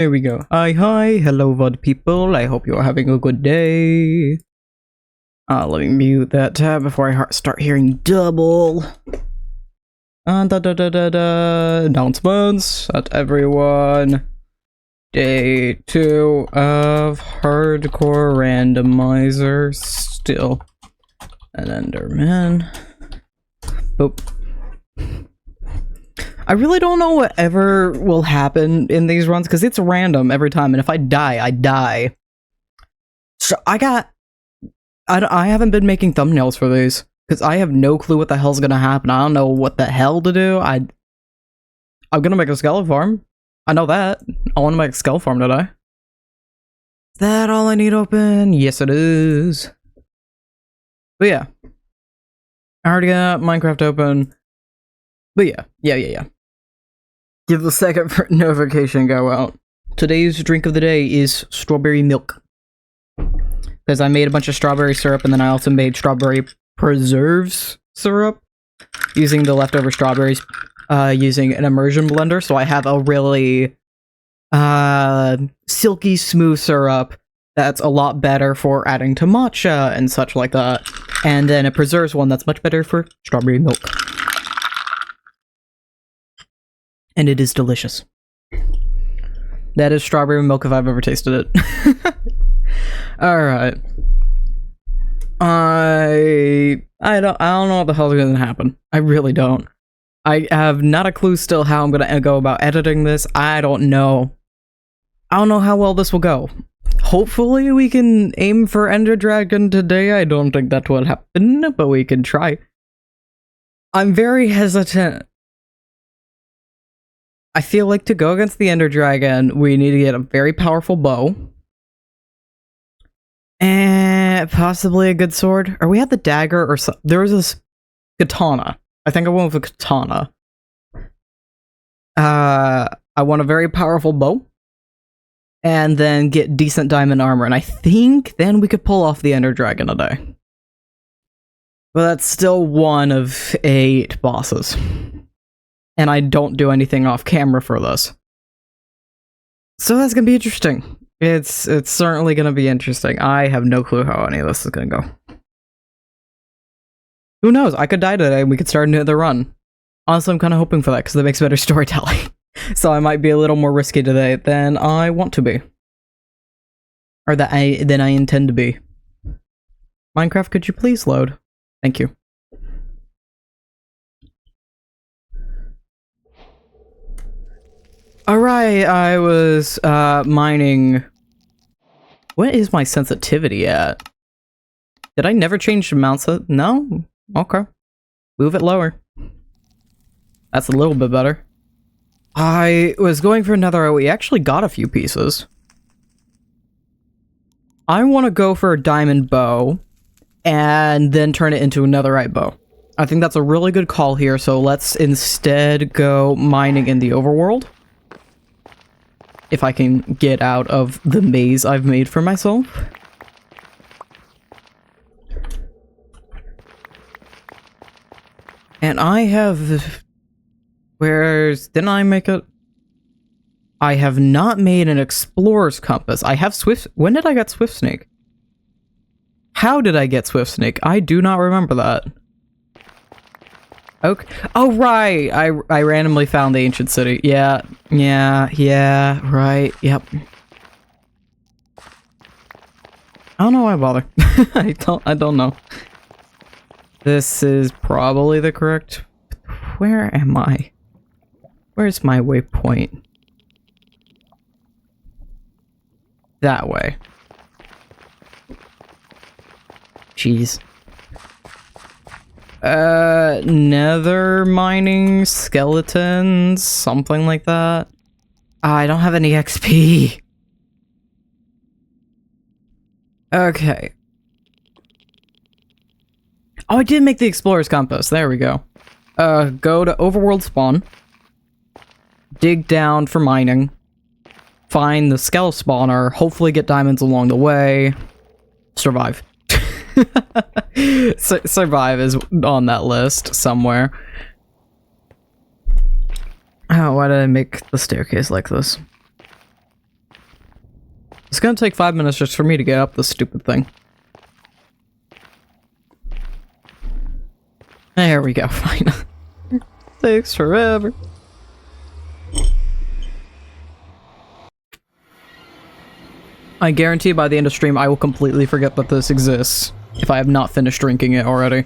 There we go. Hi, hello VOD people, I hope you're having a good day. Let me mute that tab before I start hearing double. Announcements at everyone. Day 2 of Hardcore Randomizer, still an Enderman. Boop. I really don't know whatever will happen in these runs, because it's random every time, and if I die, I die. So I haven't been making thumbnails for these, because I have no clue what the hell's gonna happen. I don't know what the hell to do. I'm gonna make a skele farm. I know that. I want to make a skele farm today. Is that all I need open? Yes, it is. But yeah. I already got Minecraft open. But yeah. Give the second notification go out. Today's drink of the day is strawberry milk. Because I made a bunch of strawberry syrup, and then I also made strawberry preserves syrup using the leftover strawberries, using an immersion blender. So I have a really silky smooth syrup that's a lot better for adding to matcha and such like that. And then a preserves one that's much better for strawberry milk. And it is delicious. That is strawberry milk if I've ever tasted it. Alright. I don't know what the hell is gonna happen. I really don't. I have not a clue still how I'm gonna go about editing this. I don't know. I don't know how well this will go. Hopefully we can aim for Ender Dragon today. I don't think that will happen, but we can try. I'm very hesitant. I feel like to go against the Ender Dragon, we need to get a very powerful bow. And possibly a good sword. Or we had the dagger or something. There was this katana. I think I went with a katana. I want a very powerful bow. And then get decent diamond armor. And I think then we could pull off the Ender Dragon today. But that's still one of 8 bosses. And I don't do anything off camera for this. So that's gonna be interesting. It's certainly gonna be interesting. I have no clue how any of this is gonna go. Who knows? I could die today and we could start another run. Honestly, I'm kind of hoping for that because it makes better storytelling. So I might be a little more risky today than I want to be. Or than I intend to be. Minecraft, could you please load? Thank you. Alright, I was mining. What is my sensitivity at? Did I never change the mouse? No? Okay. Move it lower. That's a little bit better. I was going for another. We actually got a few pieces. I want to go for a diamond bow and then turn it into a netherite bow. I think that's a really good call here, so let's instead go mining in the overworld. If I can get out of the maze I've made for myself. And I have... didn't I make it? I have not made an explorer's compass. I have Swift... When did I get Swift Snake? How did I get Swift Snake? I do not remember that. Okay. Oh, right. I randomly found the ancient city. Yeah, right. Yep. I don't know why I bother. I don't know. This is probably the correct... Where am I? Where's my waypoint? That way. Jeez. Nether mining skeletons, something like that. I don't have any XP. Okay. Oh, I did make the explorer's compass. There we go. Go to overworld spawn. Dig down for mining. Find the skele spawner. Hopefully get diamonds along the way. Survive. Survive is on that list somewhere. Oh, why did I make the staircase like this? It's gonna take 5 minutes just for me to get up this stupid thing. There we go, fine. Takes forever. I guarantee by the end of stream I will completely forget that this exists if I have not finished drinking it already.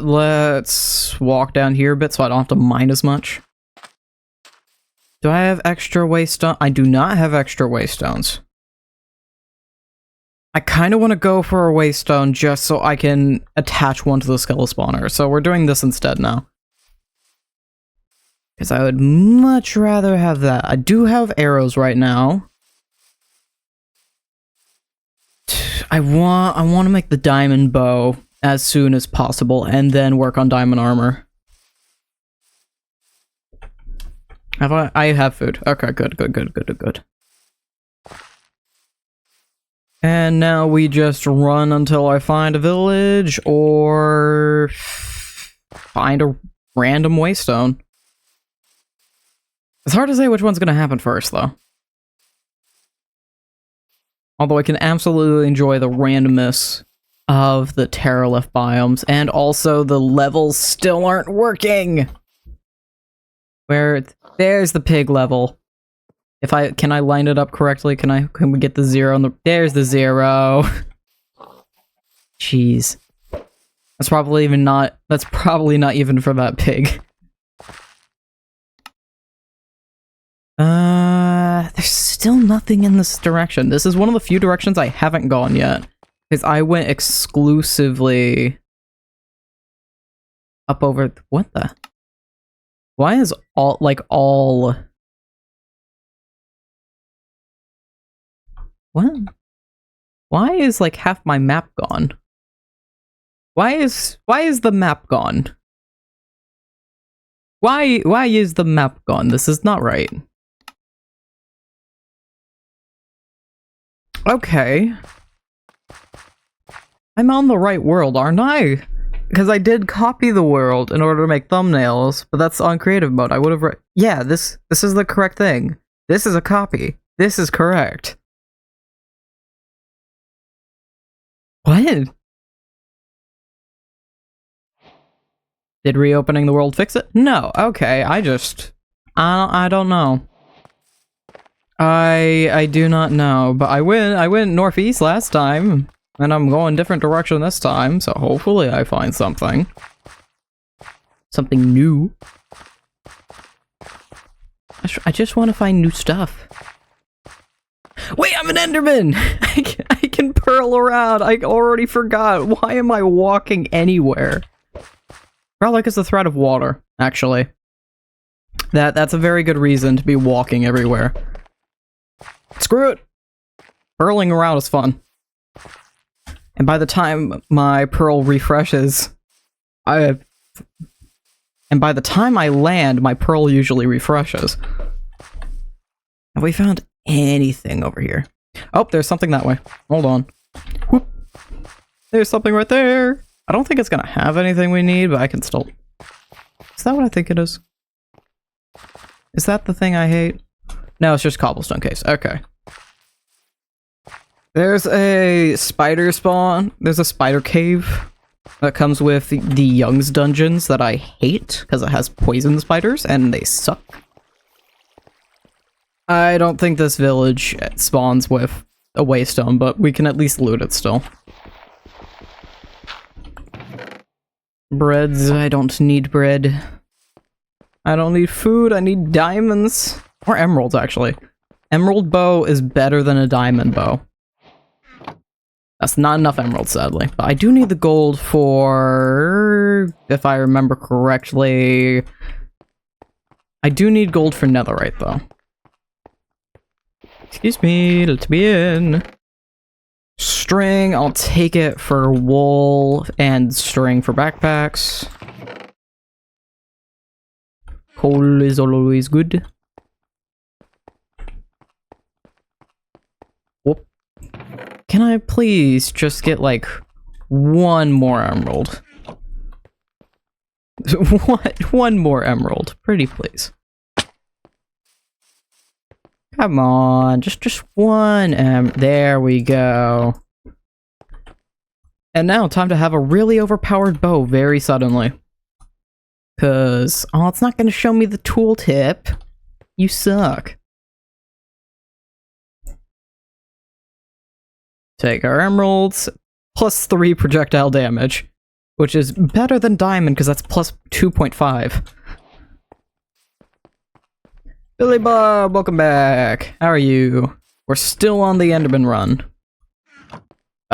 Let's walk down here a bit so I don't have to mine as much. Do I have extra waystone? I do not have extra waystones. I kind of want to go for a waystone just so I can attach one to the skele spawner, so we're doing this instead now. Because I would much rather have that. I do have arrows right now. I want to make the diamond bow as soon as possible, and then work on diamond armor. Have I have food. Okay, good. And now we just run until I find a village, or find a random waystone. It's hard to say which one's gonna happen first, though. Although I can absolutely enjoy the randomness of the Terralift biomes, and also the levels still aren't working! There's the pig level. Can I line it up correctly? Can we get the 0 on the, there's the 0. Jeez. That's probably not even for that pig. There's still nothing in this direction. This is one of the few directions I haven't gone yet. Because I went exclusively up over, what the? Why is all, what? Why is like half my map gone? Why is the map gone? Why is the map gone? This is not right. Okay. I'm on the right world, aren't I? Because I did copy the world in order to make thumbnails, but that's on creative mode. I would have yeah, this is the correct thing. This is a copy. This is correct. What? Did reopening the world fix it? No. Okay, I don't know. I do not know, but I went northeast last time, and I'm going different direction this time, so hopefully I find something. Something new. I just want to find new stuff. Wait, I'm an Enderman! I can pearl around. I already forgot. Why am I walking anywhere? Probably because the threat of water, actually. That's a very good reason to be walking everywhere. Screw it! Pearling around is fun. And by the time my pearl refreshes, and by the time I land, my pearl usually refreshes. Have we found anything over here? Oh, there's something that way. Hold on. Whoop. There's something right there. I don't think it's gonna have anything we need, but I can still... Is that what I think it is? Is that the thing I hate? No, it's just cobblestone case. Okay. There's a spider spawn. There's a spider cave that comes with the Young's dungeons that I hate because it has poison spiders and they suck. I don't think this village spawns with a waystone, but we can at least loot it still. Breads, I don't need bread. I don't need food, I need diamonds. Or emeralds, actually. Emerald bow is better than a diamond bow. That's not enough emeralds, sadly. But I do need the gold for... If I remember correctly... I do need gold for netherite, though. Excuse me, let me in. String, I'll take it for wool, and string for backpacks. Coal is always good. Whoop. Can I please just get, like, one more emerald? What? One more emerald. Pretty please. Come on, just one. There we go. And now, time to have a really overpowered bow very suddenly. Cause, oh, it's not gonna show me the tooltip. You suck. Take our emeralds, plus 3 projectile damage, which is better than diamond because that's plus 2.5. Billy Bob, welcome back. How are you? We're still on the Enderman run.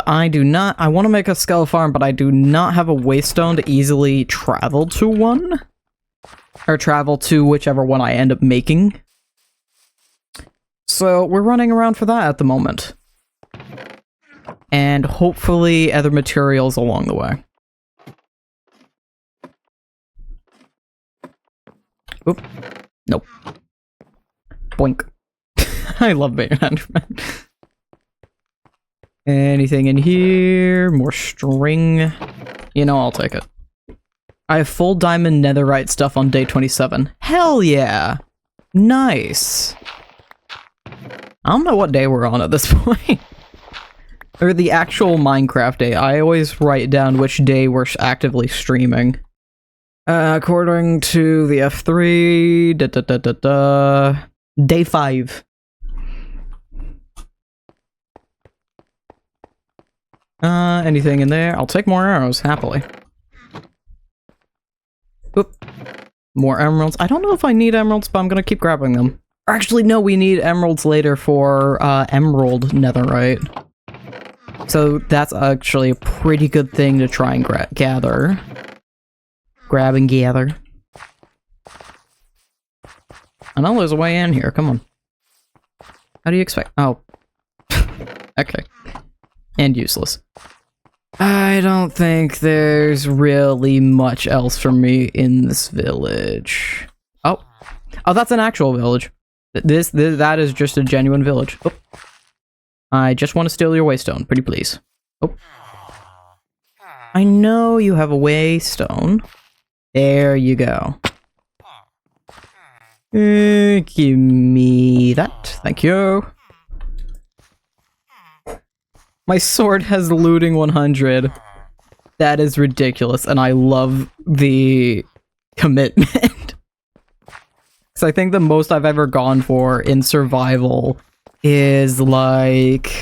I want to make a skele farm, but I do not have a waystone to easily travel to one. Or travel to whichever one I end up making. So we're running around for that at the moment. And hopefully other materials along the way. Oop. Nope. Boink. I love being an Enderman. Anything in here? More string. You know, I'll take it. I have full diamond netherite stuff on day 27. Hell yeah! Nice! I don't know what day we're on at this point. Or the actual Minecraft day. I always write down which day we're actively streaming. According to the F3... Day 5. Anything in there? I'll take more arrows, happily. Oop. More emeralds. I don't know if I need emeralds, but I'm gonna keep grabbing them. Or actually, no, we need emeralds later for, emerald netherite. So that's actually a pretty good thing to try and gather. Grab and gather. I know there's a way in here, come on. How do you expect? Oh. Okay. And useless. I don't think there's really much else for me in this village. Oh. Oh, that's an actual village. That is just a genuine village. Oh. I just want to steal your waystone, pretty please. Oh. I know you have a waystone. There you go. Give me that. Thank you. My sword has looting 100. That is ridiculous, and I love the commitment. Because I think the most I've ever gone for in survival is like...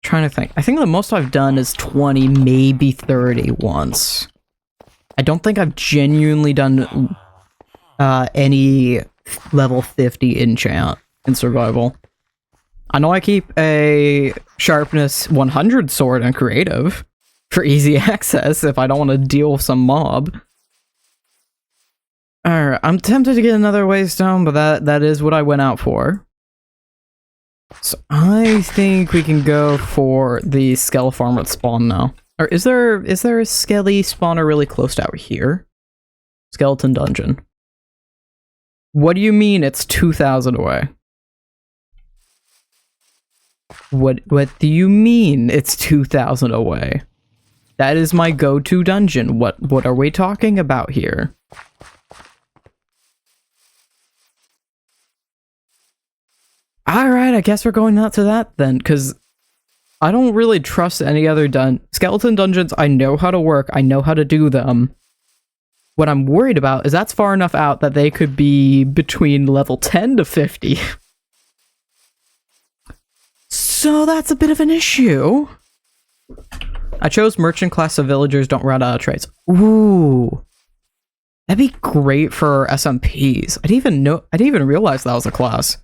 trying to think. I think the most I've done is 20, maybe 30 once. I don't think I've genuinely done any level 50 enchant in survival. I know I keep a sharpness 100 sword in creative for easy access if I don't want to deal with some mob. Alright, I'm tempted to get another waystone, but that is what I went out for. So I think we can go for the skele farm at spawn now. Or is there a skelly spawner really close to out here? Skeleton dungeon. What do you mean it's 2,000 away? What do you mean it's 2,000 away? That is my go-to dungeon. What are we talking about here? Alright, I guess we're going out to that then, because I don't really trust any other skeleton dungeons. I know how to work, I know how to do them. What I'm worried about is that's far enough out that they could be between level 10 to 50. So that's a bit of an issue. I chose merchant class so villagers don't run out of trades. Ooh. That'd be great for SMPs. I didn't even realize that was a class.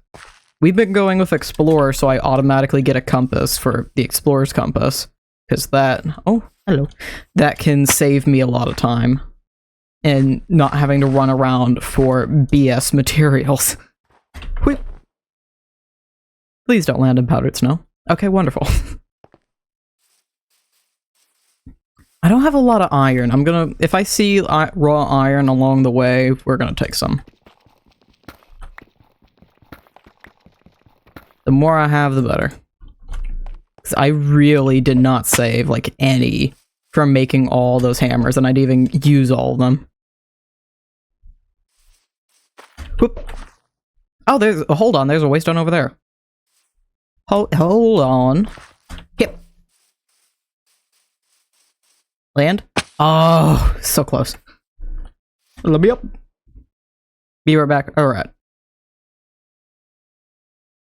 We've been going with Explorer, so I automatically get a compass for the Explorer's compass. Because that... oh, hello. That can save me a lot of time. And not having to run around for BS materials. Wait. Please don't land in powdered snow. Okay, wonderful. I don't have a lot of iron. I'm gonna... if I see raw iron along the way, we're gonna take some. The more I have, the better. Because I really did not save, like, any from making all those hammers, and I didn't even use all of them. Whoop. Oh, hold on, there's a waystone over there. Hold on. Yep. Land. Oh, so close. Let me up. Be right back. Alright.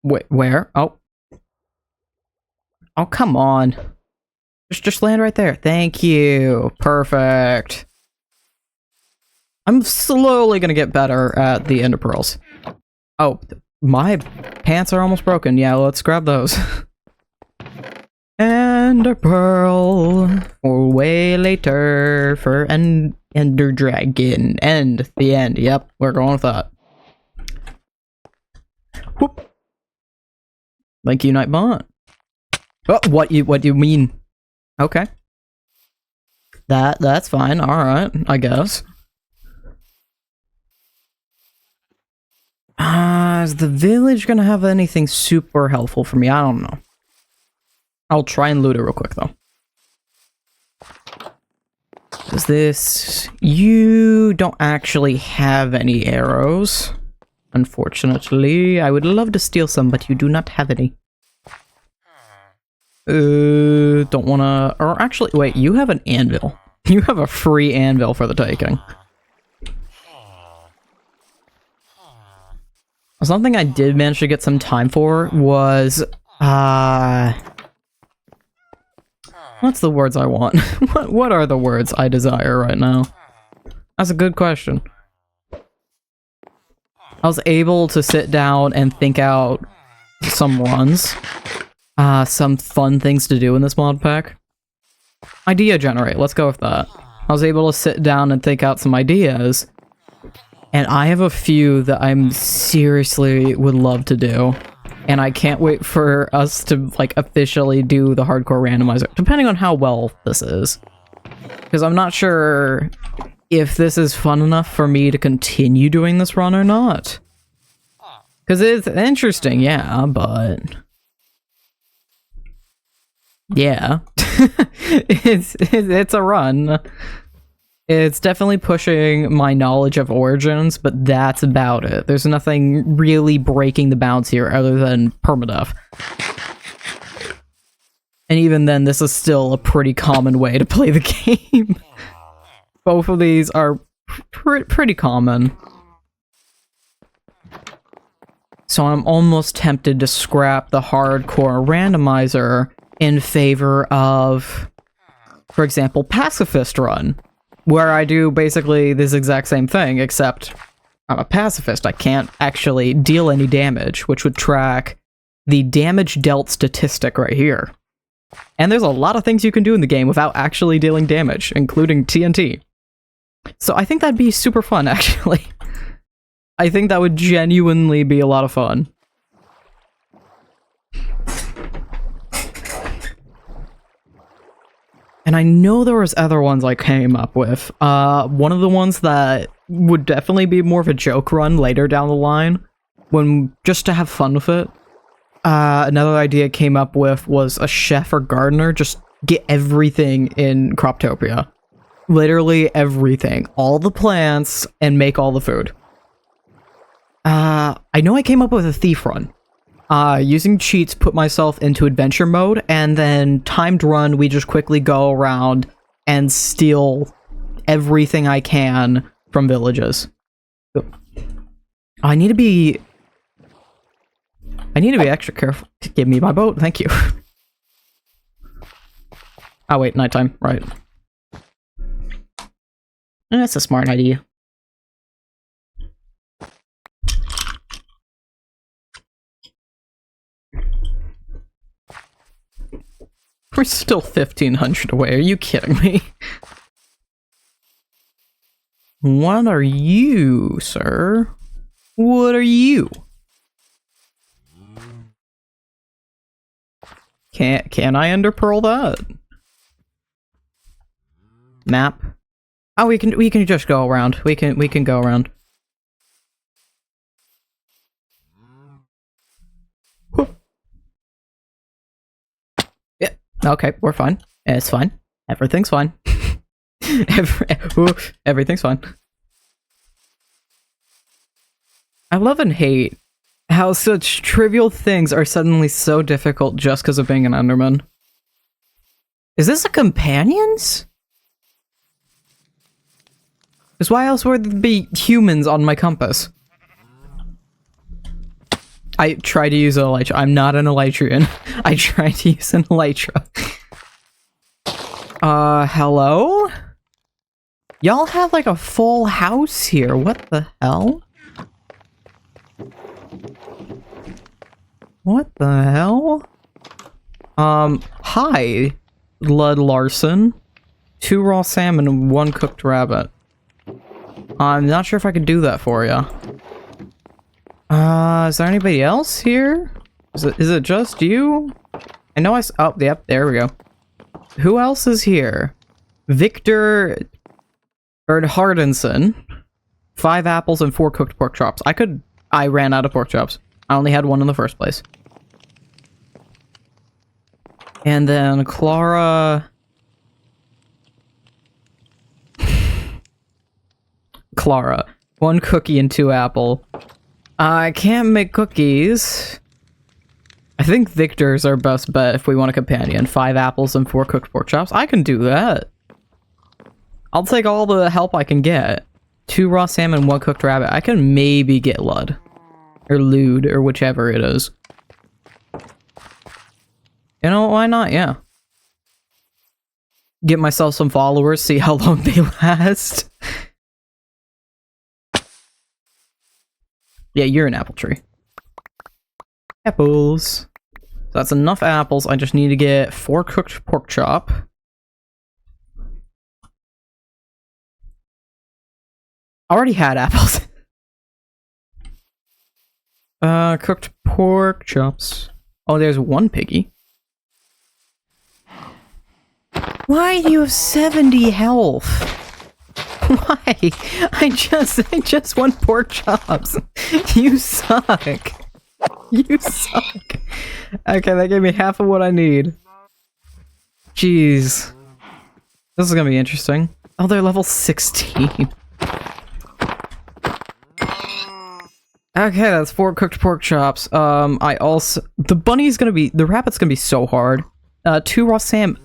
Wait, where? Oh. Oh, come on. Just land right there. Thank you. Perfect. I'm slowly gonna get better at the ender pearls. Oh, my pants are almost broken. Yeah, let's grab those. Ender pearl for way later for ender dragon. End. The end. Yep, we're going with that. Whoop. Thank you, Nightbot. Oh, what do you mean? Okay. That's fine. Alright, I guess. Is the village gonna have anything super helpful for me? I don't know. I'll try and loot it real quick, though. Is this... You don't actually have any arrows. Unfortunately. I would love to steal some, but you do not have any. Don't wanna... Or actually, wait, you have an anvil. You have a free anvil for the taking. Something I did manage to get some time for was, what's the words I want? What are the words I desire right now? That's a good question. I was able to sit down and think out some runs. Some fun things to do in this mod pack. Idea generate, let's go with that. I was able to sit down and think out some ideas. And I have a few that I'm seriously would love to do. And I can't wait for us to, like, officially do the hardcore randomizer, depending on how well this is. Because I'm not sure if this is fun enough for me to continue doing this run or not. Because it's interesting, yeah, but... Yeah. it's a run. It's definitely pushing my knowledge of Origins, but that's about it. There's nothing really breaking the bounds here other than permadeath. And even then, this is still a pretty common way to play the game. Both of these are pretty common. So I'm almost tempted to scrap the hardcore randomizer in favor of, for example, pacifist run. Where I do basically this exact same thing, except I'm a pacifist. I can't actually deal any damage, which would track the damage dealt statistic right here. And there's a lot of things you can do in the game without actually dealing damage, including TNT. So I think that'd be super fun, actually. I think that would genuinely be a lot of fun. And I know there was other ones I came up with. One of the ones that would definitely be more of a joke run later down the line, just to have fun with it. Another idea I came up with was a chef or gardener. Just get everything in Croptopia. Literally everything. All the plants, and make all the food. I know I came up with a thief run. Using cheats, put myself into adventure mode, and then timed run, we just quickly go around and steal everything I can from villages. I need to be extra careful. Give me my boat, thank you. Oh wait, nighttime, right. That's a smart idea. We're still 1,500 away, are you kidding me? What are you, sir? What are you? Can I ender pearl that? Map? Oh, we can just go around. We can go around. Yeah. Okay, we're fine. It's fine. Everything's fine. Everything's fine. I love and hate How such trivial things are suddenly so difficult just because of being an Enderman. Is this a companion's? Because why else would there be humans on my compass? I tried to use an elytra. I'm not an elytrian. I tried to use an elytra. Hello? Y'all have like a full house here. What the hell? What the hell? Hi, Lud Larson. 2 raw salmon and 1 cooked rabbit. I'm not sure if I could do that for you. Is there anybody else here? Is it just you? I know oh, yep, there we go. Who else is here? Victor Bernhardinson. 5 apples and 4 cooked pork chops. I ran out of pork chops. I only had 1 in the first place. And then Clara... Clara. 1 cookie and 2 apple. I can't make cookies. I think Victor's our best bet if we want a companion. 5 apples and 4 cooked pork chops. I can do that. I'll take all the help I can get. 2 raw salmon, 1 cooked rabbit. I can maybe get Lud. Or Lude, or whichever it is. You know, why not? Yeah. Get myself some followers, see how long they last. Yeah, you're an apple tree. Apples. So that's enough apples. I just need to get 4 cooked pork chop. Already had apples. Cooked pork chops. Oh, there's 1 piggy. Why do you have 70 health? Why? I just want pork chops. You suck. You suck. Okay, that gave me half of what I need. Jeez. This is gonna be interesting. Oh, they're level 16. Okay, that's 4 cooked pork chops. The rabbit's gonna be so hard. 2 raw salmon.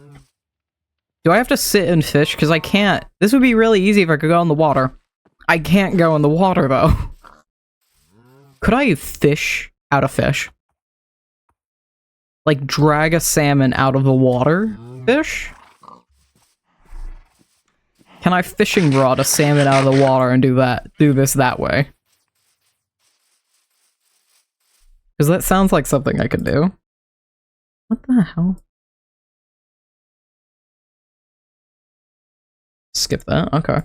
Do I have to sit and fish? Because I can't. This would be really easy if I could go in the water. I can't go in the water, though. Could I fish out a fish? Like, drag a salmon out of the water? Fish? Can I fishing rod a salmon out of the water and do this that way? Because that sounds like something I could do. What the hell? Skip that, okay.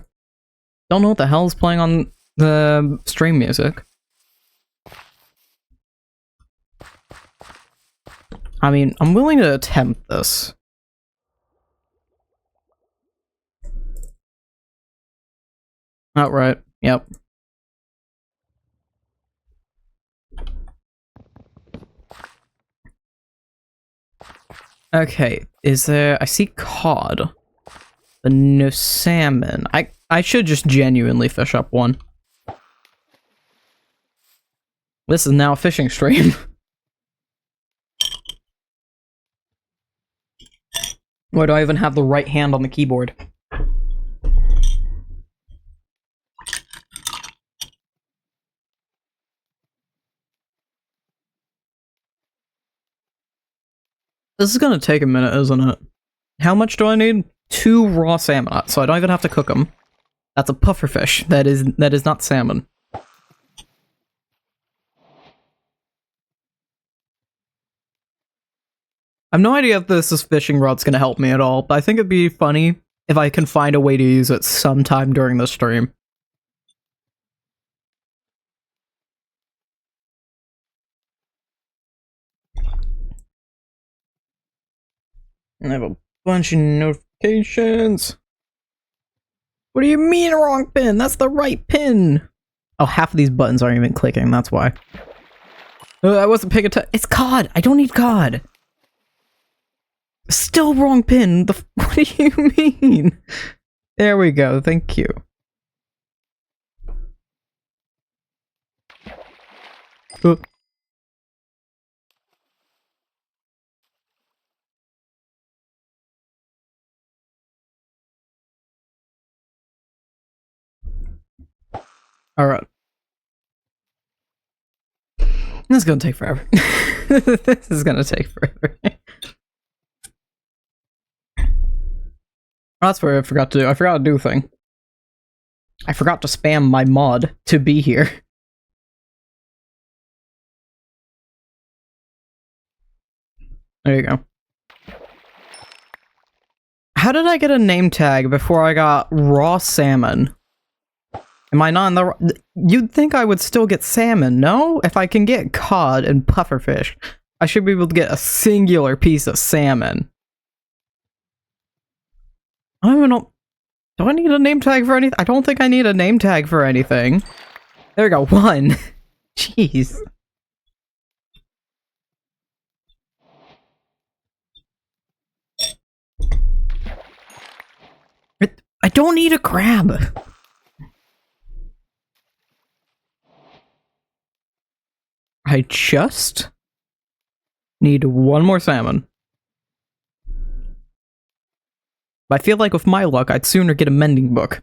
Don't know what the hell is playing on the stream music. I mean, I'm willing to attempt this. Outright, yep. Okay, is there... I see cod. But no salmon. I should just genuinely fish up 1. This is now a fishing stream. Why do I even have the right hand on the keyboard? This is gonna take a minute, isn't it? How much do I need? 2 raw salmon, so I don't even have to cook them. That's a pufferfish. That is not salmon. I have no idea if this fishing rod's gonna help me at all, but I think it'd be funny if I can find a way to use it sometime during the stream. I have a bunch of notifications. What do you mean wrong pin? That's the right pin. Oh, half of these buttons aren't even clicking. That's why. I wasn't paying attention. It's cod. I don't need cod. Still wrong pin. What do you mean? There we go. Thank you. Alright. This is gonna take forever. This is gonna take forever. That's what I forgot to do. I forgot to do a thing. I forgot to spam my mod to be here. There you go. How did I get a name tag before I got raw salmon? Am I not in the... You'd think I would still get salmon, no? If I can get cod and pufferfish, I should be able to get a singular piece of salmon. I don't even know... Do I need a name tag for anything? I don't think I need a name tag for anything. There we go, 1. Jeez. I don't need a crab. I just need 1 more salmon. But I feel like with my luck, I'd sooner get a mending book.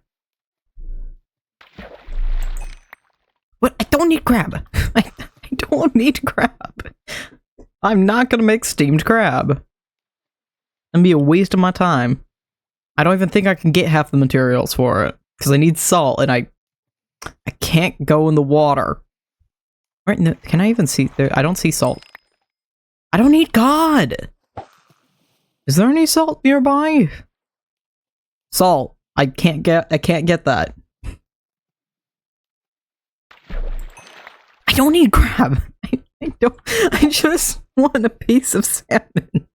But I don't need crab. I don't need crab. I'm not gonna make steamed crab. It'd be a waste of my time. I don't even think I can get half the materials for it. Because I need salt, and I can't go in the water. Right, no, can I even see there? I don't see salt. I don't need cod! Is there any salt nearby? Salt. I can't get that. I don't need crab. I just want a piece of salmon.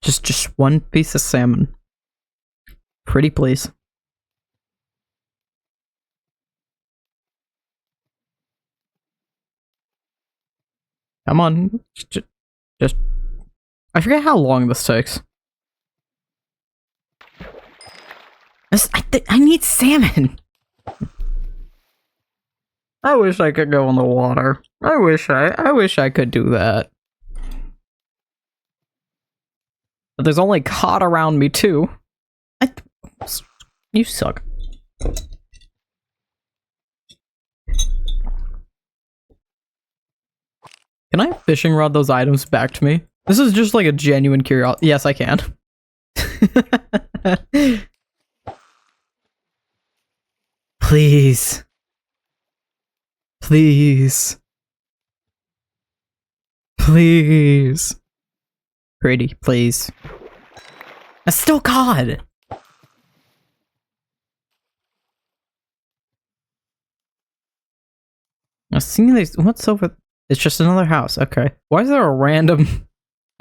Just 1 piece of salmon. Pretty please. Come on. Just... I forget how long this takes. I need salmon! I wish I could go in the water. I wish I could do that. But there's only cod around me too. You suck. Can I fishing rod those items back to me? This is just like a genuine curiosity. Yes, I can. Please. Please. Please. Pretty, please. That's still cod! I was thinking these. What's over? It's just another house. Okay. Why is there a random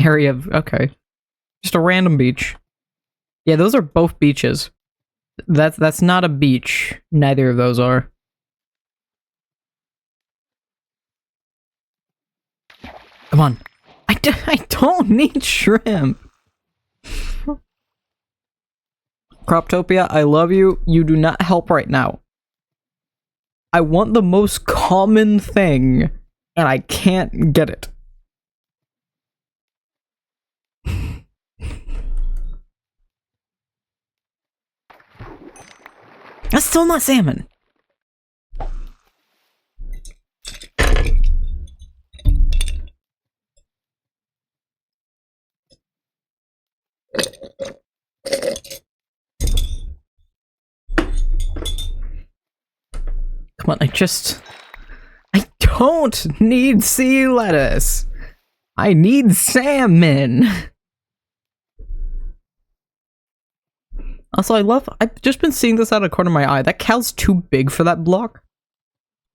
area of? Okay. Just a random beach. Yeah, those are both beaches. That's not a beach. Neither of those are. Come on. I don't need shrimp. Croptopia, I love you. You do not help right now. I want the most common thing, and I can't get it. That's still not salmon. Come on, I don't need sea lettuce. I need salmon. Also, I've just been seeing this out of the corner of my eye. That cow's too big for that block.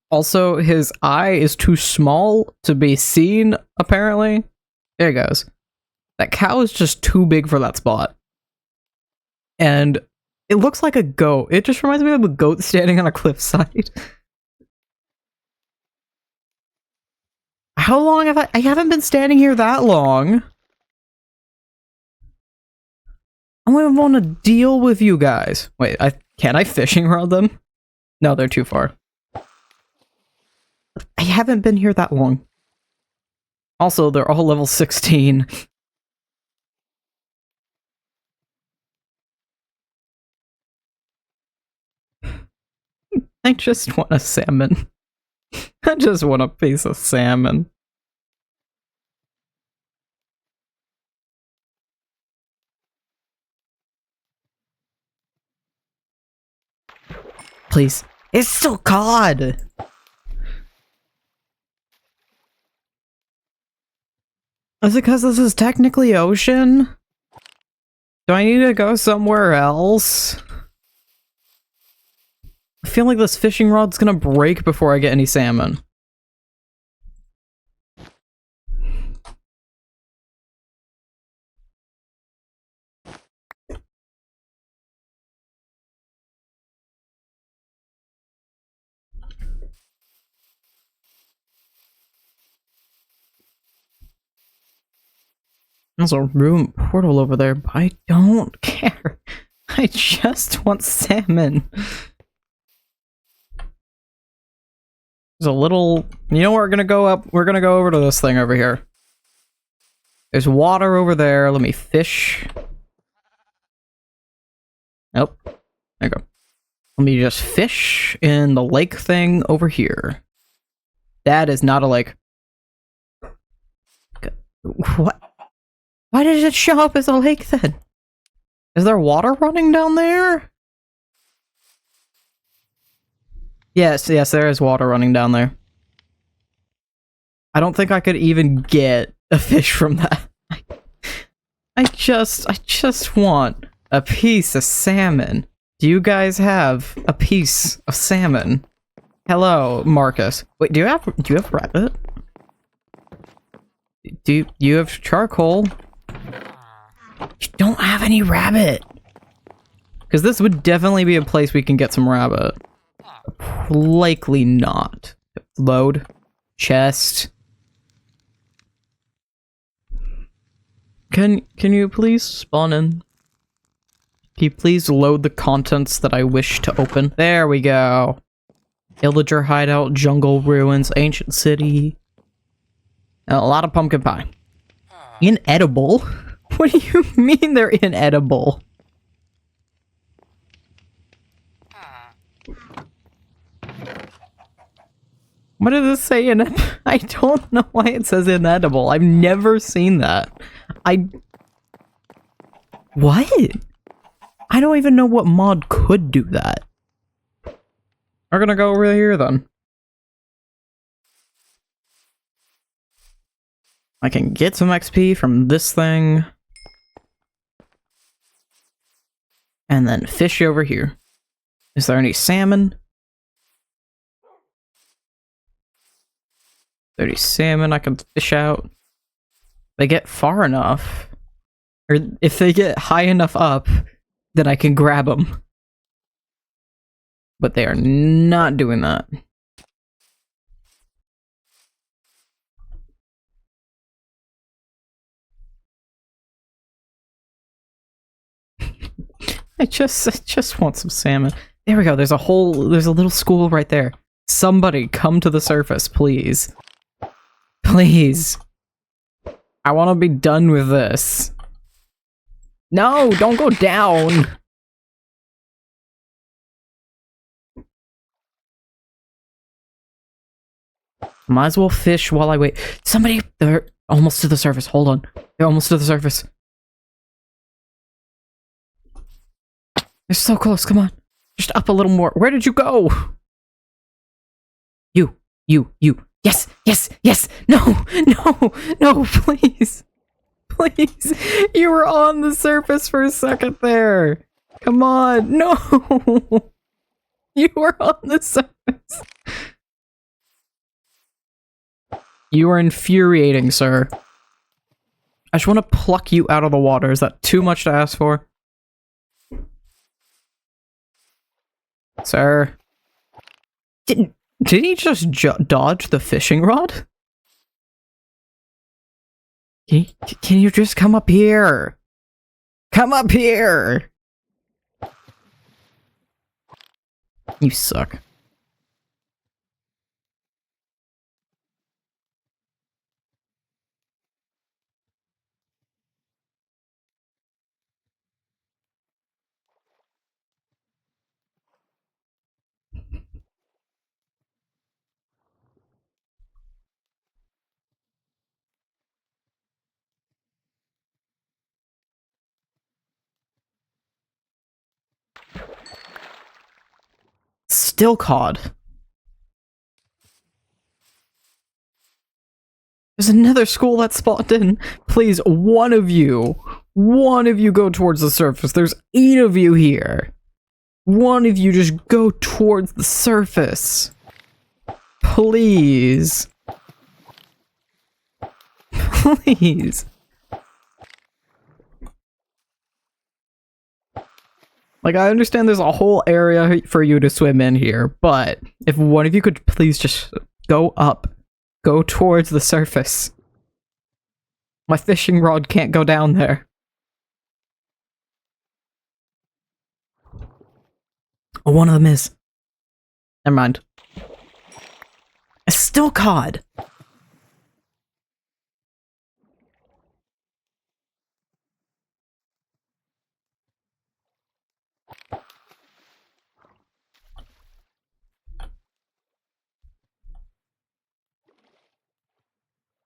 Also, his eye is too small to be seen, apparently. There he goes. That cow is just too big for that spot. And it looks like a goat. It just reminds me of a goat standing on a cliffside. How long have I haven't been standing here that long. I don't want to deal with you guys. Wait, can I fishing rod them? No, they're too far. I haven't been here that long. Also, they're all level 16. I just want a salmon. I just want a piece of salmon. Please. It's still cod! Is it because this is technically ocean? Do I need to go somewhere else? I feel like this fishing rod's gonna break before I get any salmon. There's a room portal over there, but I don't care. I just want salmon. There's a little... You know, we're gonna go up... We're gonna go over to this thing over here. There's water over there. Let me fish. Nope. There you go. Let me just fish in the lake thing over here. That is not a lake. What? Why did it show up as a lake then? Is there water running down there? Yes, yes, there is water running down there. I don't think I could even get a fish from that. I just want a piece of salmon. Do you guys have a piece of salmon? Hello, Marcus. Wait, do you have rabbit? Do you have charcoal? You don't have any rabbit. Because this would definitely be a place we can get some rabbit. Likely not. Load. Chest. Can you please spawn in? Can you please load the contents that I wish to open? There we go. Villager hideout, jungle ruins, ancient city. A lot of pumpkin pie. Inedible? What do you mean they're inedible? What does this say in it? I don't know why it says inedible. I've never seen that. What? I don't even know what mod could do that. We're gonna go over here then. I can get some XP from this thing. And then fish over here. Is there any salmon? 30 salmon I can fish out. They get far enough. Or if they get high enough up, then I can grab them. But they are not doing that. I just want some salmon. There we go. There's a little school right there. Somebody come to the surface, please. Please. I want to be done with this. No, don't go down. Might as well fish while I wait. Somebody, they're almost to the surface. Hold on. They're almost to the surface. They're so close. Come on. Just up a little more. Where did you go? You. Yes, yes, yes. No, no, no, please. Please. You were on the surface for a second there. Come on. No. You were on the surface. You are infuriating, sir. I just want to pluck you out of the water. Is that too much to ask for? Sir. Did he just dodge the fishing rod? Can you just come up here? Come up here! You suck. Still cod. There's another school that spawned in. Please, one of you go towards the surface. There's 8 of you here. One of you just go towards the surface. Please. Please. Like, I understand there's a whole area for you to swim in here, but if one of you could please just go up. Go towards the surface. My fishing rod can't go down there. Oh, one of them is. Never mind. It's still cod.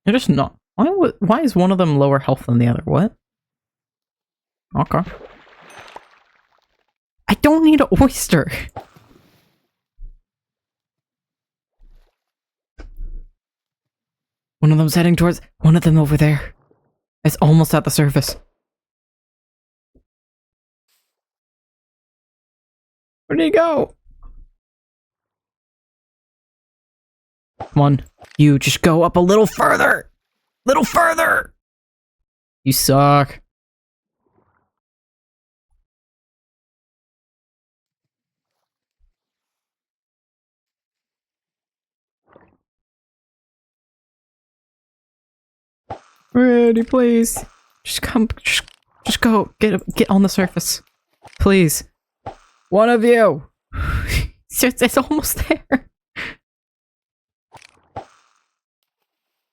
They're just not. Why is one of them lower health than the other? What? Okay. I don't need an oyster. One of them's heading towards... One of them over there. It's almost at the surface. Where did he go? Come on. You just go up a little further! Little further! You suck. Ready, please. Just come. Just go. Get on the surface, please. One of you. It's almost there.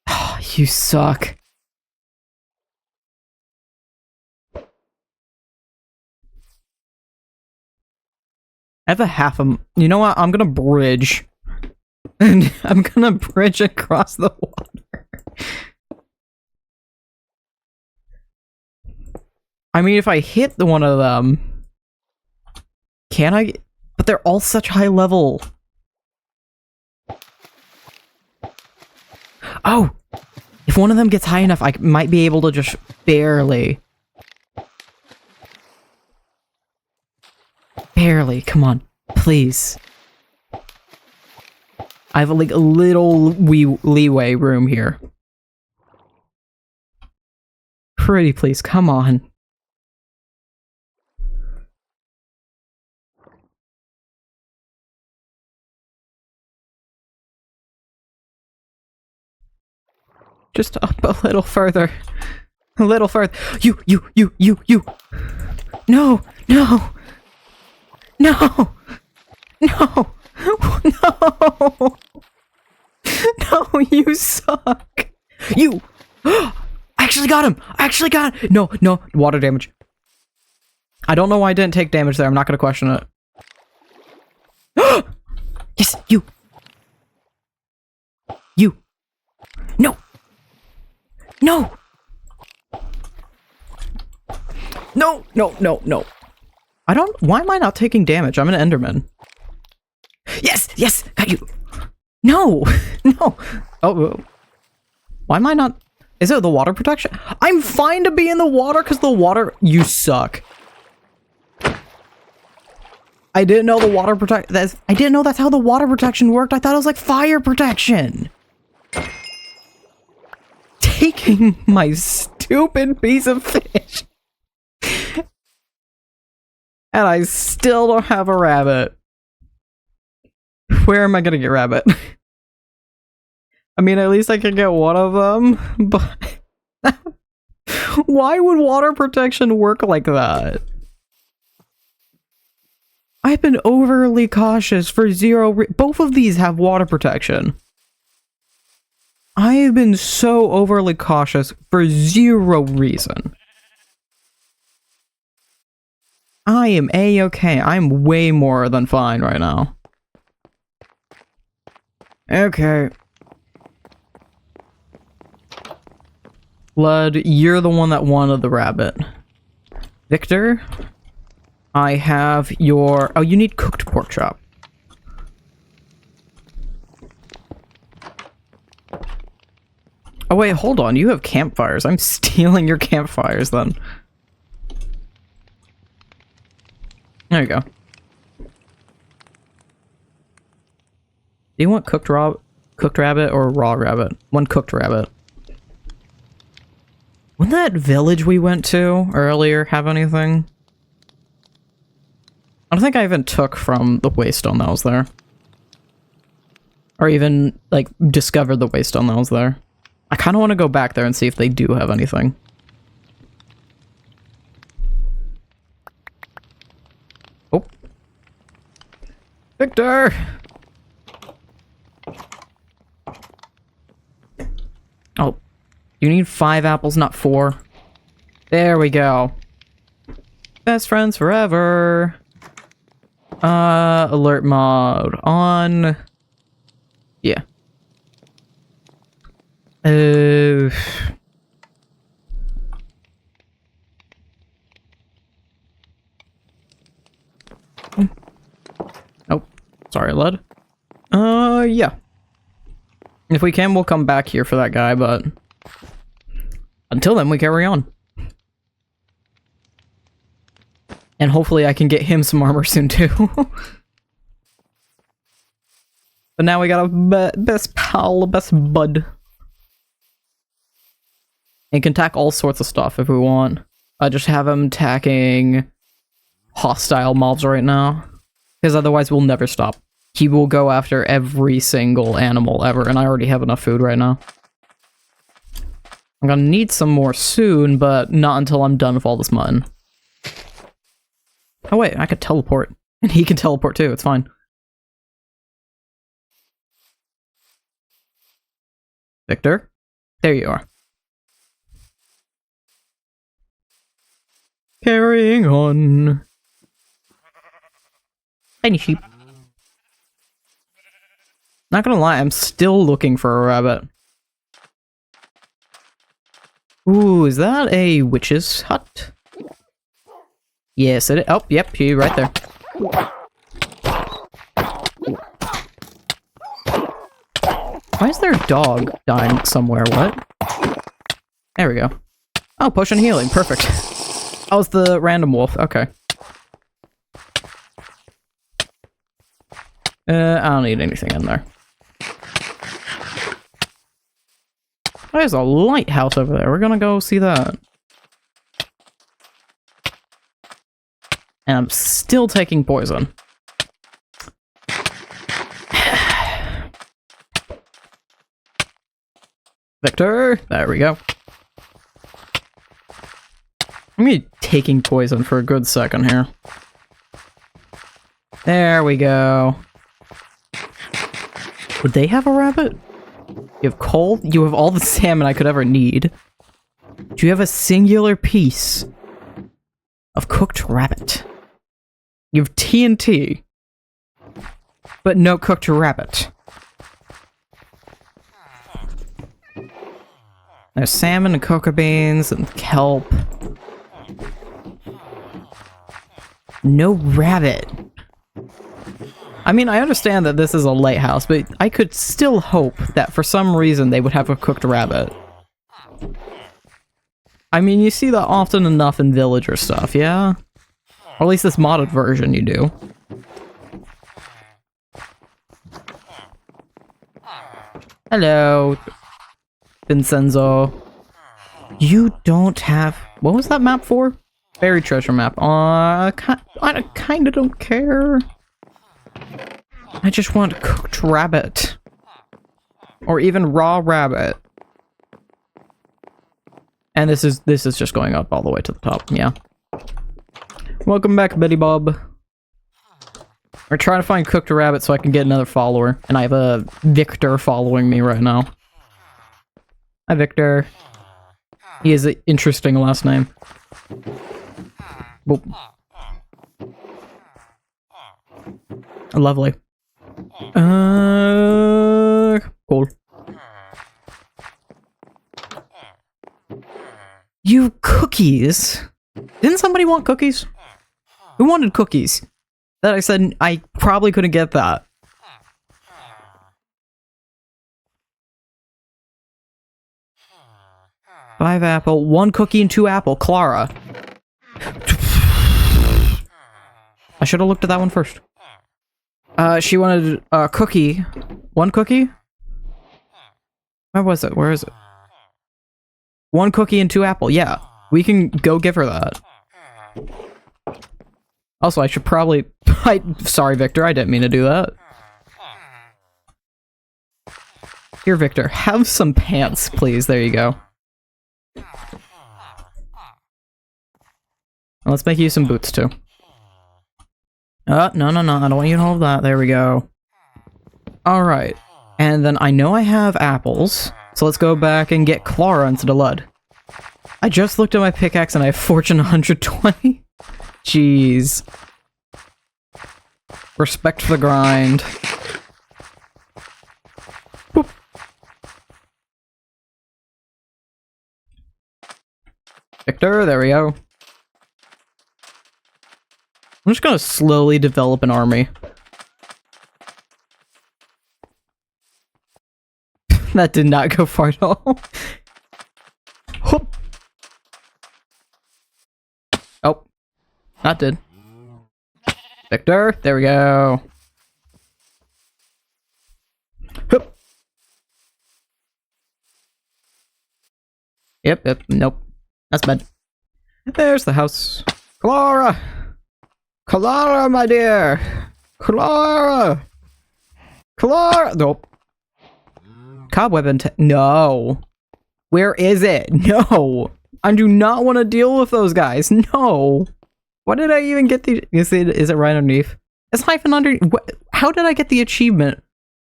Oh, you suck. I have a half of. You know what? I'm gonna bridge. And I'm gonna bridge across the water. I mean, if I hit the one of them, can I? But they're all such high level. Oh! If one of them gets high enough, I might be able to just barely. Barely, come on. Please. I have like a little leeway room here. Pretty please, come on. Just up a little further. A little further. You! No! No! No! No! No! No, you suck! You! I actually got him! I actually got him! No, no, water damage. I don't know why I didn't take damage there. I'm not gonna question it. Yes, you! You! No! No! No, no, no, no. I don't... Why am I not taking damage? I'm an Enderman. Yes! Yes! Got you! No! No! Oh. Why am I not... Is it the water protection? I'm fine to be in the water because the water... You suck. I didn't know the water protect... I didn't know that's how the water protection worked. I thought it was like fire protection. Taking my stupid piece of fish. And I still don't have a rabbit. Where am I gonna get rabbit? I mean, at least I can get one of them, but... Why would water protection work like that? I've been overly cautious for both of these have water protection. I have been so overly cautious for zero reason. I am A-okay. I'm way more than fine right now. Okay. Blood, you're the one that wanted the rabbit. Victor, I have your... Oh, you need cooked pork chop. Oh wait, hold on. You have campfires. I'm stealing your campfires then. There you go. Do you want cooked rabbit or raw rabbit? One cooked rabbit. Wouldn't that village we went to earlier have anything? I don't think I even took from the waystone that was there. Or even, like, discovered the waystone that was there. I kind of want to go back there and see if they do have anything. Oh. Victor! Oh. You need 5 apples, not 4. There we go. Best friends forever. Alert mode on. Yeah. Oh, sorry, lad. Yeah. If we can, we'll come back here for that guy, but until then, we carry on. And hopefully I can get him some armor soon, too. But now we got a best pal, a best bud. And can attack all sorts of stuff if we want. I just have him attacking hostile mobs right now. Because otherwise we'll never stop. He will go after every single animal ever, and I already have enough food right now. I'm gonna need some more soon, but not until I'm done with all this mutton. Oh wait, I could teleport. And he can teleport too, it's fine. Victor? There you are. Carrying on. Tiny sheep. Not gonna lie, I'm still looking for a rabbit. Ooh, is that a witch's hut? Yes, it is. Oh, yep, she right there. Why is there a dog dying somewhere? What? There we go. Oh, potion healing. Perfect. Oh, it's the random wolf. Okay. I don't need anything in there. Oh, there's a lighthouse over there. We're gonna go see that. And I'm still taking poison. Victor! There we go. I'm gonna be taking poison for a good second here. There we go. Would they have a rabbit? You have coal? You have all the salmon I could ever need. Do you have a singular piece of cooked rabbit? You have TNT, but no cooked rabbit. There's salmon and cocoa beans and kelp. No rabbit. I mean, I understand that this is a lighthouse, but I could still hope that for some reason they would have a cooked rabbit. I mean, you see that often enough in villager stuff, yeah? Or at least this modded version you do. Hello, Vincenzo. You don't have... What was that map for? Buried treasure map. I kinda don't care. I just want cooked rabbit. Or even raw rabbit. And this is just going up all the way to the top, yeah. Welcome back, Betty Bob. We're trying to find cooked rabbit so I can get another follower. And I have a Victor following me right now. Hi, Victor. He has an interesting last name. Boop. Lovely. Cool. You cookies? Didn't somebody want cookies? Who wanted cookies? That I said I probably couldn't get that. 5 apple, 1 cookie, and 2 apple. Clara. I should have looked at that one first. She wanted a cookie. 1 cookie? Where was it? Where is it? 1 cookie and 2 apple. Yeah, we can go give her that. Also, I should probably... Sorry, Victor, I didn't mean to do that. Here, Victor, have some pants, please. There you go. Let's make you some boots, too. No, I don't want you to hold that. There we go. Alright. And then I know I have apples, so let's go back and get Clara instead of Lud. I just looked at my pickaxe and I have Fortune 120. Jeez. Respect for the grind. Boop. Victor, there we go. I'm just gonna slowly develop an army. That did not go far at all. Oh. That did. Victor, there we go. Hup. Yep, nope. That's bad. There's the house. Clara! Clara, my dear! Clara! Clara! Nope. Cobweb and no. Where is it? No. I do not want to deal with those guys. No. Why did I even get the... Is it right underneath? It's hyphen under... How did I get the achievement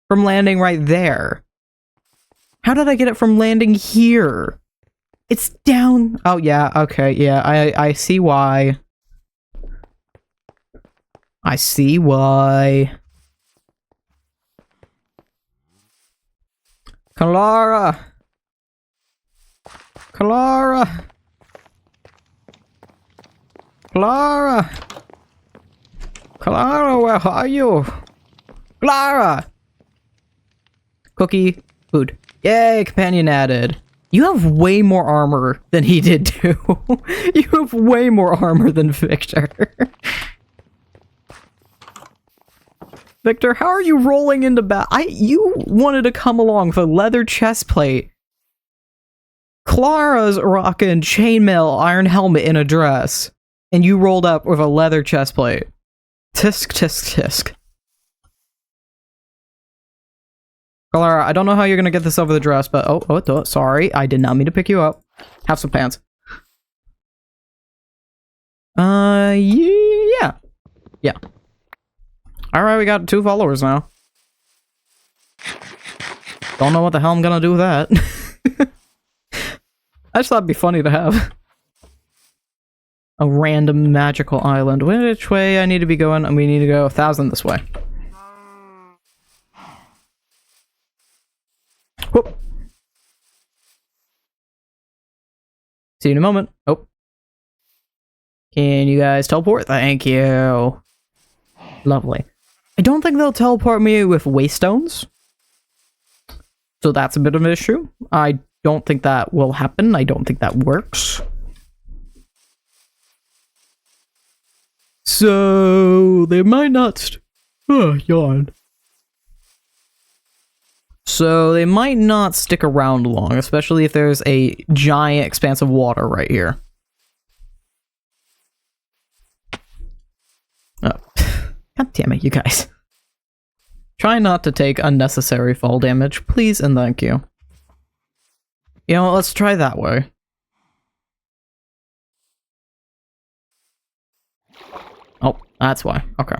from landing right there? How did I get it from landing here? It's down... Oh, yeah. Okay, yeah. I see why. I see why. Clara! Clara! Clara! Clara, where are you? Clara! Cookie, food. Yay, companion added. You have way more armor than he did too. You have way more armor than Victor. Victor, how are you rolling into you wanted to come along with a leather chest plate. Clara's rocking chainmail iron helmet in a dress. And you rolled up with a leather chest plate. Tisk, tisk, tisk. Clara, I don't know how you're gonna get this over the dress, but oh, sorry. I did not mean to pick you up. Have some pants. Yeah. Yeah. Alright, we got 2 followers now. Don't know what the hell I'm gonna do with that. I just thought it'd be funny to have. A random magical island. Which way I need to be going? And we need to go 1,000 this way. Whoop. See you in a moment. Oh. Can you guys teleport? Thank you. Lovely. I don't think they'll teleport me with waystones. So that's a bit of an issue. I don't think that will happen. I don't think that works. So they might not yawn. So they might not stick around long, especially if there's a giant expanse of water right here. Oh, god damn it, you guys. Try not to take unnecessary fall damage, please and thank you. You know, let's try that way. Oh, that's why. Okay.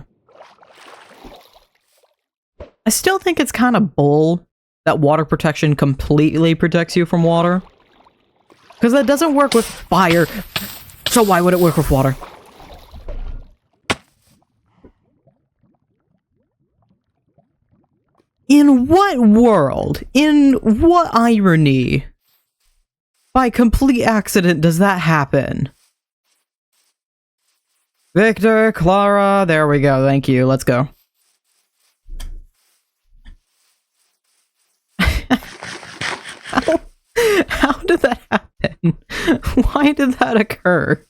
I still think it's kind of bull that water protection completely protects you from water. Because that doesn't work with fire. So why would it work with water? In what world? In what irony? By complete accident does that happen? Victor, Clara, there we go. Thank you. Let's go. How did that happen? happen? Why did that occur?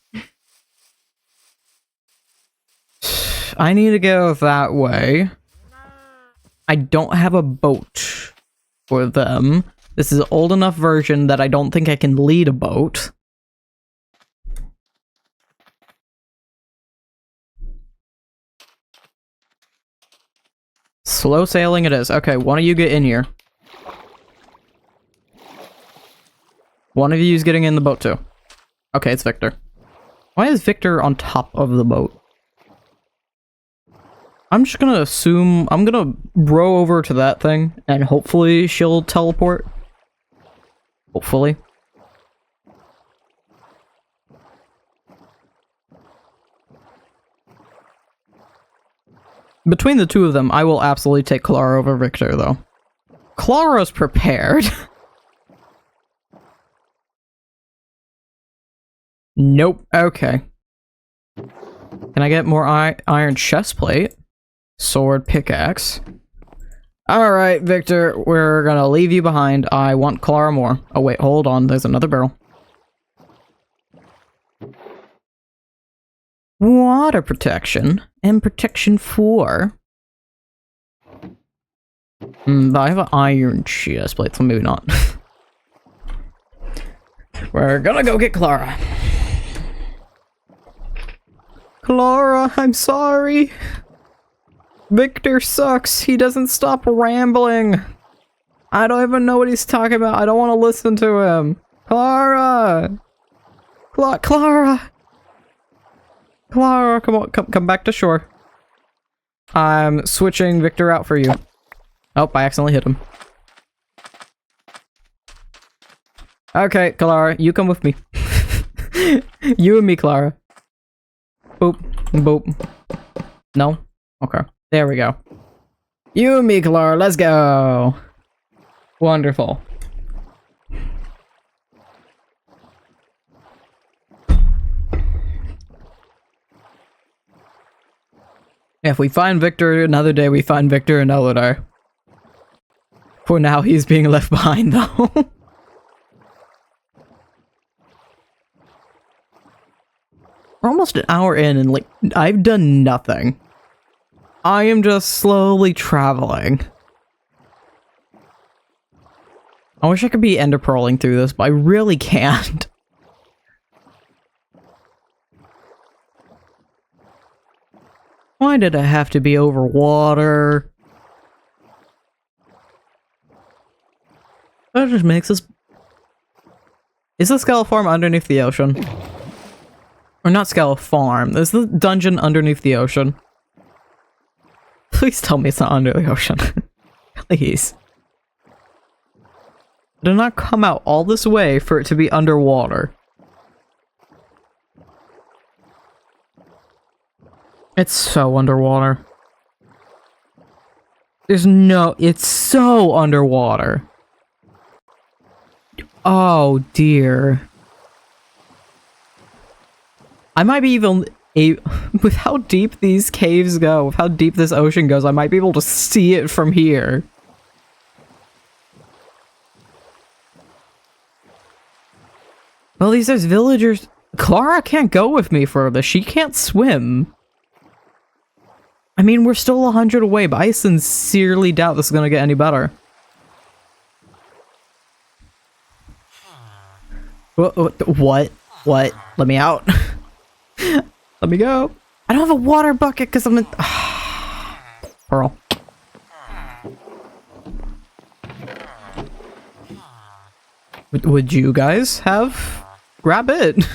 I need to go that way. I don't have a boat for them. This is an old enough version that I don't think I can lead a boat. Slow sailing it is. Okay, one of you get in here. One of you is getting in the boat too. Okay, it's Victor. Why is Victor on top of the boat? I'm just gonna assume... I'm gonna row over to that thing, and hopefully she'll teleport. Hopefully. Between the two of them, I will absolutely take Clara over Victor, though. Clara's prepared. Nope. Okay. Can I get more iron chest plate? Sword, pickaxe. Alright, Victor, we're gonna leave you behind. I want Clara more. Oh wait, hold on, there's another barrel. Water protection and protection 4. But I have an iron chest plate, so maybe not. We're gonna go get Clara. Clara, I'm sorry. Victor sucks. He doesn't stop rambling. I don't even know what he's talking about. I don't want to listen to him. Clara! Clara! Clara, come on, come back to shore. I'm switching Victor out for you. Oh, I accidentally hit him. Okay, Clara, you come with me. You and me, Clara. Boop, boop. No? Okay. There we go. You and me, Clara, let's go! Wonderful. If we find Victor another day, we find Victor another day. For now, he's being left behind, though. We're almost an hour in, and, like, I've done nothing. I am just slowly traveling. I wish I could be ender pearling through this, but I really can't. Why did I have to be over water? That just makes us... Is the skele farm underneath the ocean? Or not skele farm. Is the dungeon underneath the ocean? Please tell me it's not under the ocean. Please. I did not come out all this way for it to be underwater. It's so underwater. There's no... It's so underwater. Oh, dear. I might be even... With how deep these caves go, with how deep this ocean goes, I might be able to see it from here. Well, these there's villagers... Clara can't go with me further. She can't swim. I mean, we're still 100 away, but I sincerely doubt this is gonna get any better. What? What? Let me out. Let me go. I don't have a water bucket because I'm in... Pearl. Would you guys have... Grab it.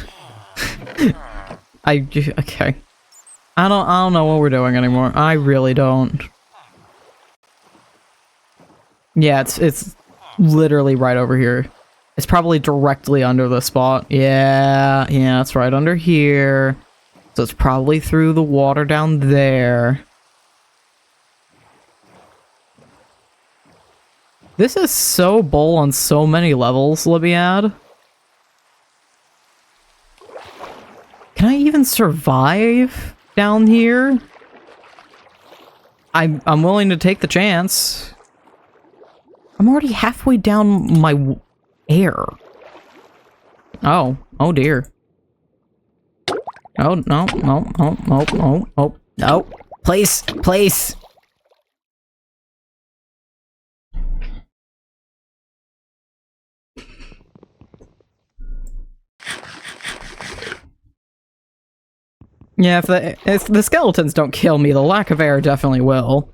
Okay. I don't know what we're doing anymore. I really don't. Yeah, it's literally right over here. It's probably directly under the spot. Yeah, it's right under here. So it's probably through the water down there. This is so bull on so many levels, let me add. Can I even survive down here? I'm willing to take the chance. I'm already halfway down my air. Oh. Oh dear. Oh, no, no, no, no, no, no, no. Place, place. Yeah, if the skeletons don't kill me, the lack of air definitely will.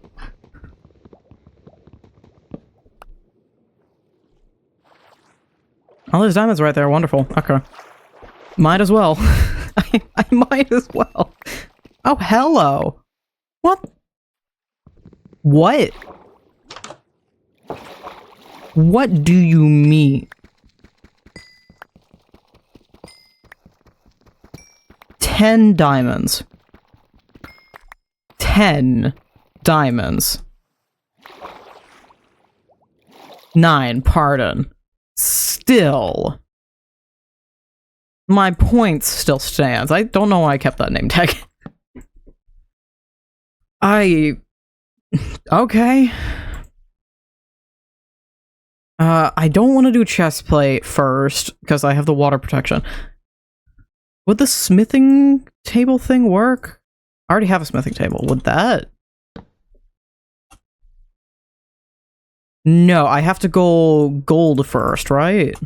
Oh, there's diamonds right there. Wonderful. Okay. Might as well. I might as well. Oh, hello. What? What? What do you mean? 10 diamonds. 10 diamonds. 9, pardon. Still. My point still stands. I don't know why I kept that name tag. Okay. I don't want to do chestplate first, because I have the water protection. Would the smithing table thing work? I already have a smithing table. Would that? No, I have to go gold first, right?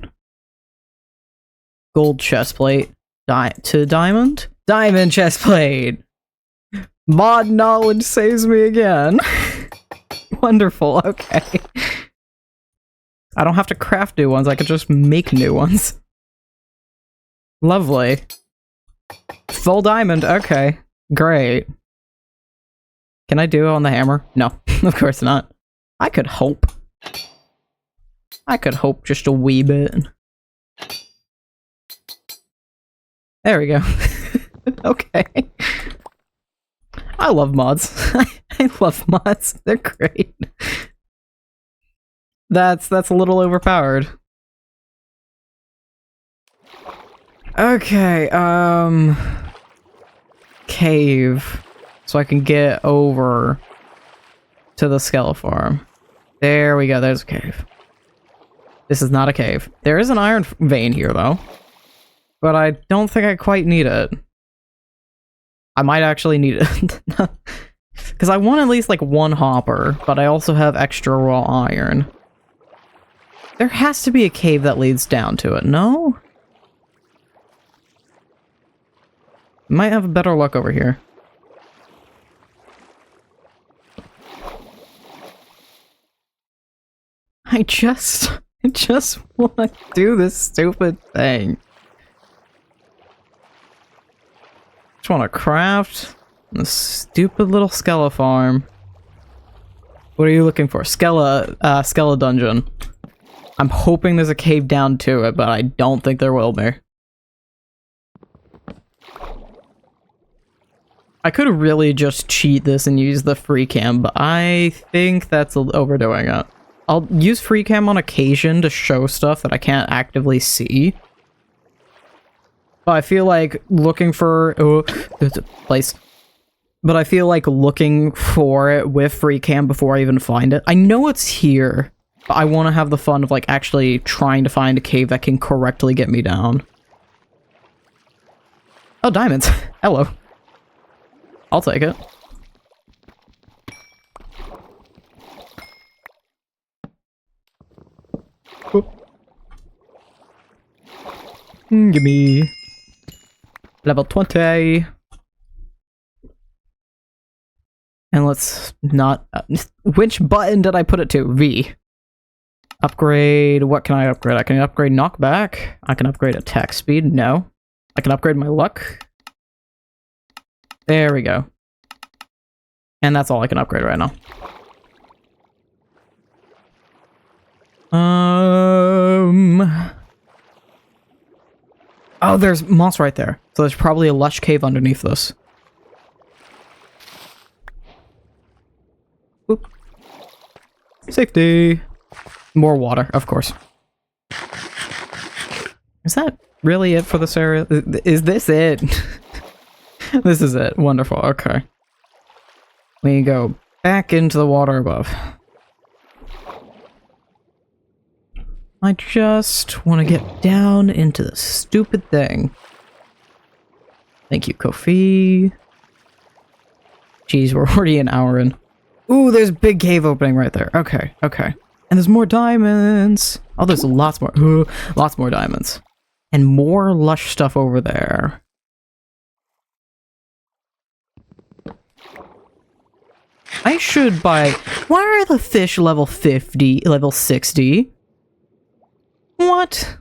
Gold chestplate. To diamond? Diamond chestplate! Mod knowledge saves me again. Wonderful, okay. I don't have to craft new ones, I could just make new ones. Lovely. Full diamond, okay. Great. Can I do it on the hammer? No, of course not. I could hope. I could hope just a wee bit. There we go. Okay. I love mods. I love mods. They're great. That's a little overpowered. Okay, cave. So I can get over to the skele farm. There we go, there's a cave. This is not a cave. There is an iron vein here, though. But I don't think I quite need it. I might actually need it. Because I want at least, like, 1 hopper, but I also have extra raw iron. There has to be a cave that leads down to it, no? Might have better luck over here. I just want to do this stupid thing. Just want to craft this stupid little skele farm. What are you looking for? Skele dungeon. I'm hoping there's a cave down to it, but I don't think there will be. I could really just cheat this and use the free cam, but I think that's overdoing it. I'll use free cam on occasion to show stuff that I can't actively see. But I feel like looking for... Oh, there's a place. But I feel like looking for it with free cam before I even find it. I know it's here, but I want to have the fun of like actually trying to find a cave that can correctly get me down. Oh, diamonds. Hello. I'll take it. Gimme. Level 20. And let's not... which button did I put it to? V. Upgrade... What can I upgrade? I can upgrade knockback. I can upgrade attack speed. No. I can upgrade my luck. There we go. And that's all I can upgrade right now. Oh, there's moss right there. So there's probably a lush cave underneath this. Oop. Safety. More water, of course. Is that really it for this area? Is this it? This is it. Wonderful. Okay. We go back into the water above. I just want to get down into the stupid thing. Thank you, Kofi. Jeez, we're already an hour in. Ooh, there's a big cave opening right there. Okay, okay. And there's more diamonds. Oh, there's lots more. Lots more diamonds. And more lush stuff over there. I should buy... Why are the fish level 50, level 60? What?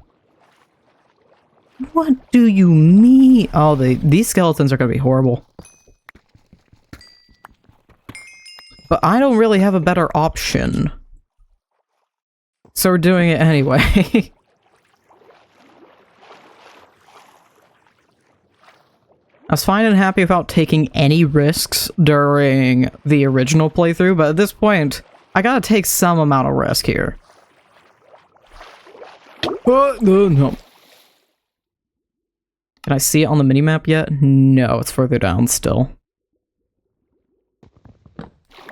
What do you mean? Oh, these skeletons are going to be horrible. But I don't really have a better option. So we're doing it anyway. I was fine and happy about taking any risks during the original playthrough, but at this point, I gotta take some amount of risk here. No. Can I see it on the minimap yet? No, it's further down still.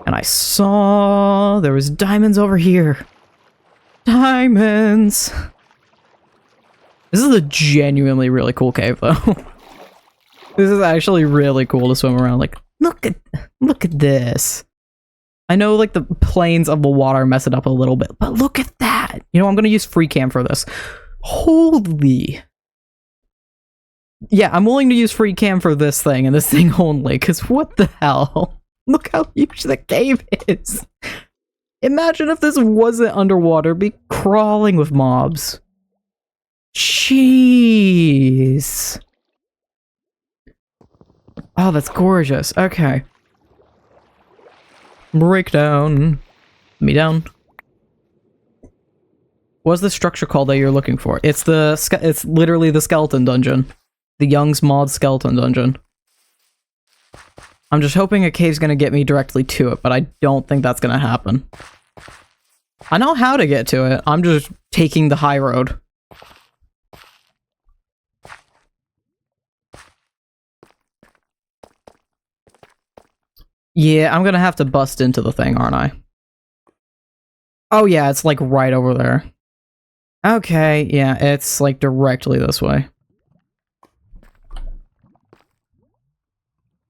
And I saw there was diamonds over here. Diamonds! This is a genuinely really cool cave, though. This is actually really cool to swim around. Like, look at this. I know, like, the planes of the water mess it up a little bit, but look at that! You know, I'm gonna use free cam for this. Holy... Yeah, I'm willing to use free cam for this thing and this thing only, because what the hell? Look how huge the cave is! Imagine if this wasn't underwater, it'd be crawling with mobs. Jeez. Oh, that's gorgeous. Okay. Breakdown. Me down. What's the structure called that you're looking for? It's it's literally the skeleton dungeon. The Young's Mod skeleton dungeon. I'm just hoping a cave's gonna get me directly to it, but I don't think that's gonna happen. I know how to get to it, I'm just taking the high road. Yeah, I'm gonna have to bust into the thing, aren't I? Oh yeah, it's like right over there. Okay, yeah, it's like directly this way.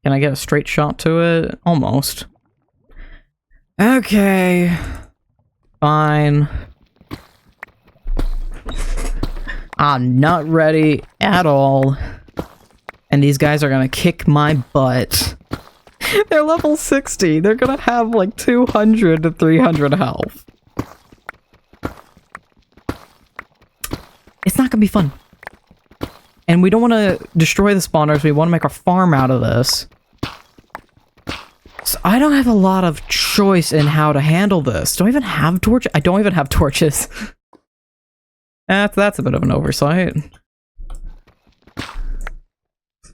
Can I get a straight shot to it? Almost. Okay. Fine. I'm not ready at all. And these guys are gonna kick my butt. They're level 60. They're gonna have like 200 to 300 health. It's not gonna be fun. And we don't want to destroy the spawners, we want to make our farm out of this. So I don't have a lot of choice in how to handle this. Do I even have torches? I don't even have torches. That's a bit of an oversight.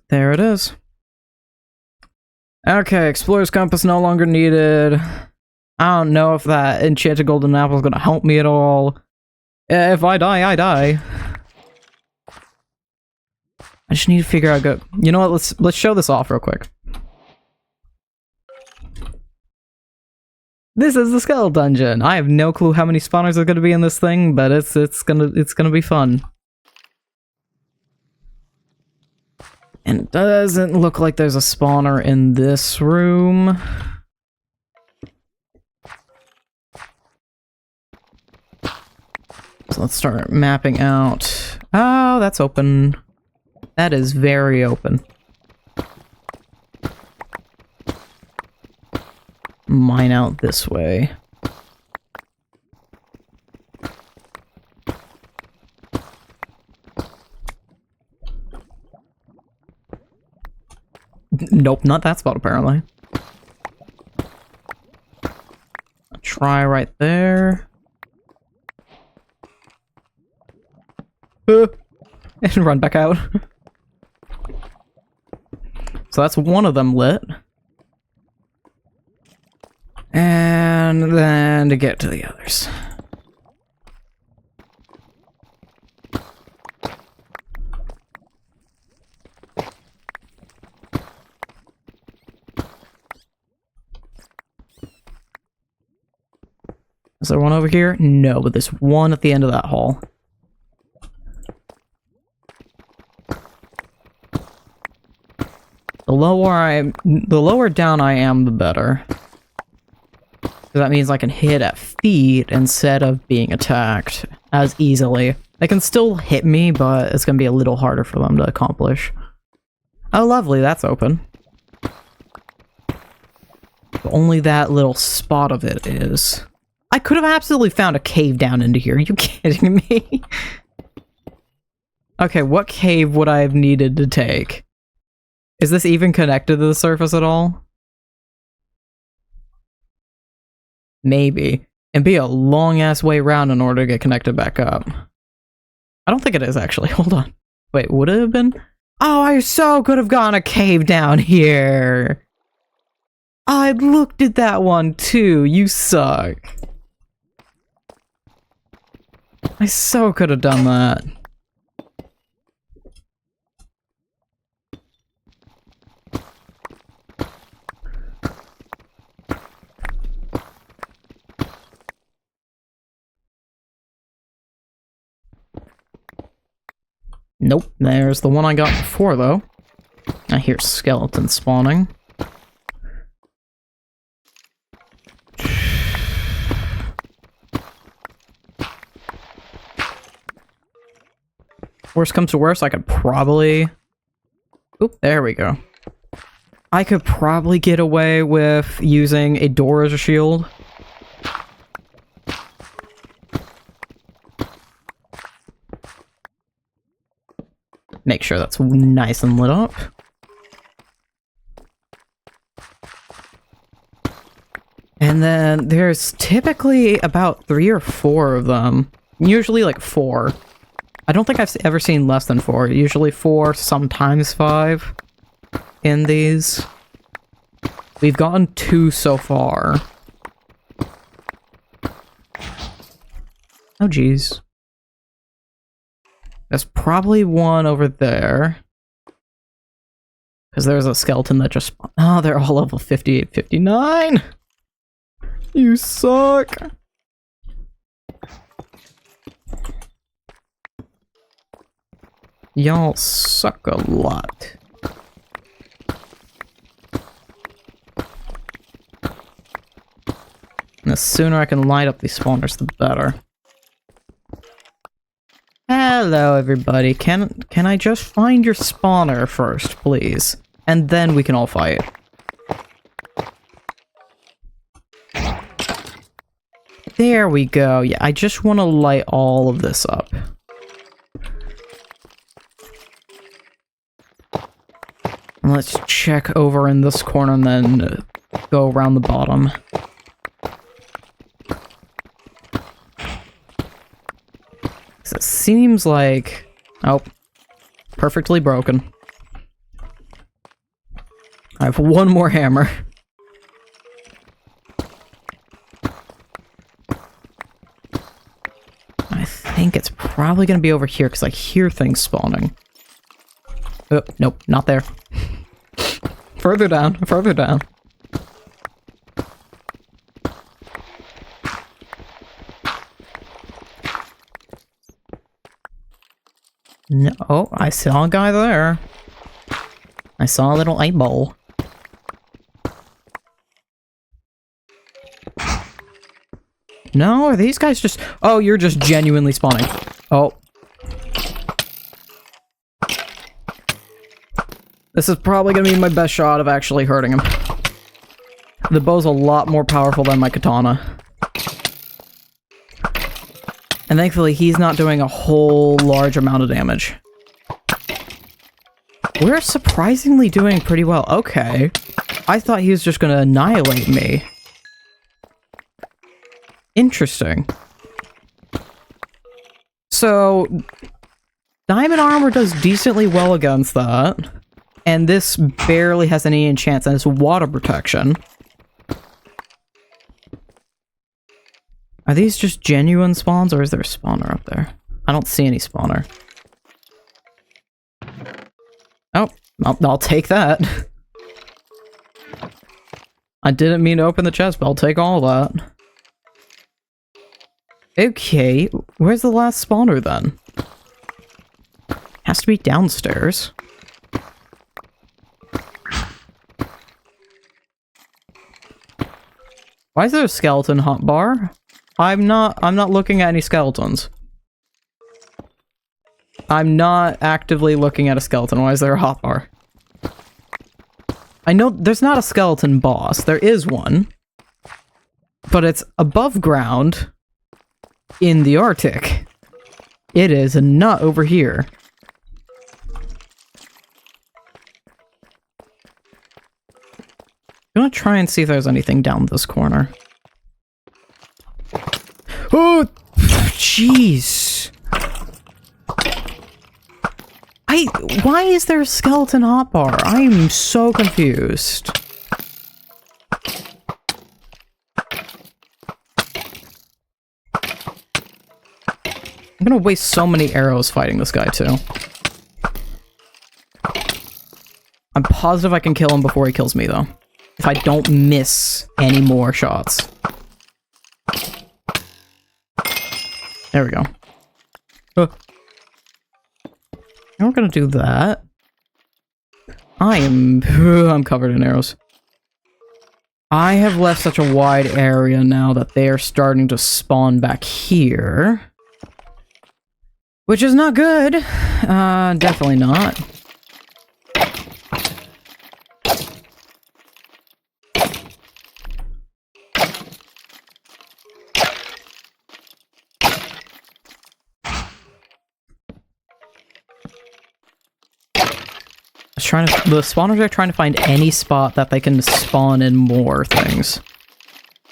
There it is. Okay, Explorer's Compass no longer needed. I don't know if that enchanted golden apple is going to help me at all. If I die, I die. I just need to figure out good. You know what? Let's show this off real quick. This is the Skele dungeon. I have no clue how many spawners are going to be in this thing, but it's gonna be fun. And it doesn't look like there's a spawner in this room. So let's start mapping out. Oh, that's open. That is very open. Mine out this way. Nope, not that spot apparently. Try right there. And run back out. So that's one of them lit. And then to get to the others. Is there one over here? No, but there's one at the end of that hall. The lower down I am, the better. So that means I can hit at feet instead of being attacked as easily. They can still hit me, but it's gonna be a little harder for them to accomplish. Oh, lovely, that's open. But only that little spot of it is. I could have absolutely found a cave down into here. Are you kidding me? Okay, what cave would I have needed to take? Is this even connected to the surface at all? Maybe. It'd be a long-ass way around in order to get connected back up. I don't think it is, actually. Hold on. Wait, would it have been? Oh, I so could have gone a cave down here! I looked at that one, too. You suck. I so could have done that. Nope, there's the one I got before, though. I hear skeletons spawning. Worst comes to worst, I could probably... Oop, there we go. I could probably get away with using a door as a shield. Make sure that's nice and lit up. And then there's typically about 3 or 4 of them. Usually like 4. I don't think I've ever seen less than 4. Usually 4, sometimes 5 in these. We've gotten 2 so far. Oh, geez. There's probably one over there. Because there's a skeleton that just... Oh, they're all level 58, 59! You suck! Y'all suck a lot. And the sooner I can light up these spawners, the better. Hello, everybody. Can I just find your spawner first, please? And then we can all fight. There we go. Yeah, I just want to light all of this up. And let's check over in this corner and then go around the bottom. It seems like... Oh. Perfectly broken. I have one more hammer. I think it's probably going to be over here because I hear things spawning. Oh, nope, not there. Further down, further down. No, oh, I saw a guy there. I saw a little eyeball. No, are these guys just... Oh, you're just genuinely spawning. Oh. This is probably gonna be my best shot of actually hurting him. The bow's a lot more powerful than my katana. And thankfully, he's not doing a whole large amount of damage. We're surprisingly doing pretty well. Okay. I thought he was just gonna annihilate me. Interesting. So, diamond armor does decently well against that. And this barely has any enchants, and it's water protection. Are these just genuine spawns, or is there a spawner up there? I don't see any spawner. Oh, I'll take that. I didn't mean to open the chest, but I'll take all that. Okay, where's the last spawner then? Has to be downstairs. Why is there a skeleton hotbar? I'm not looking at any skeletons. I'm not actively looking at a skeleton. Why is there a hotbar? I know there's not a skeleton boss. There is one. But it's above ground in the Arctic. It is not over here. I'm gonna try and see if there's anything down this corner. Oh, jeez. Why is there a skeleton hotbar? I am so confused. I'm gonna waste so many arrows fighting this guy, too. I'm positive I can kill him before he kills me, though. If I don't miss any more shots. There we go. Now we're gonna do that. I'm covered in arrows. I have left such a wide area now that they are starting to spawn back here. Which is not good. Definitely not. The spawners are trying to find any spot that they can spawn in more things.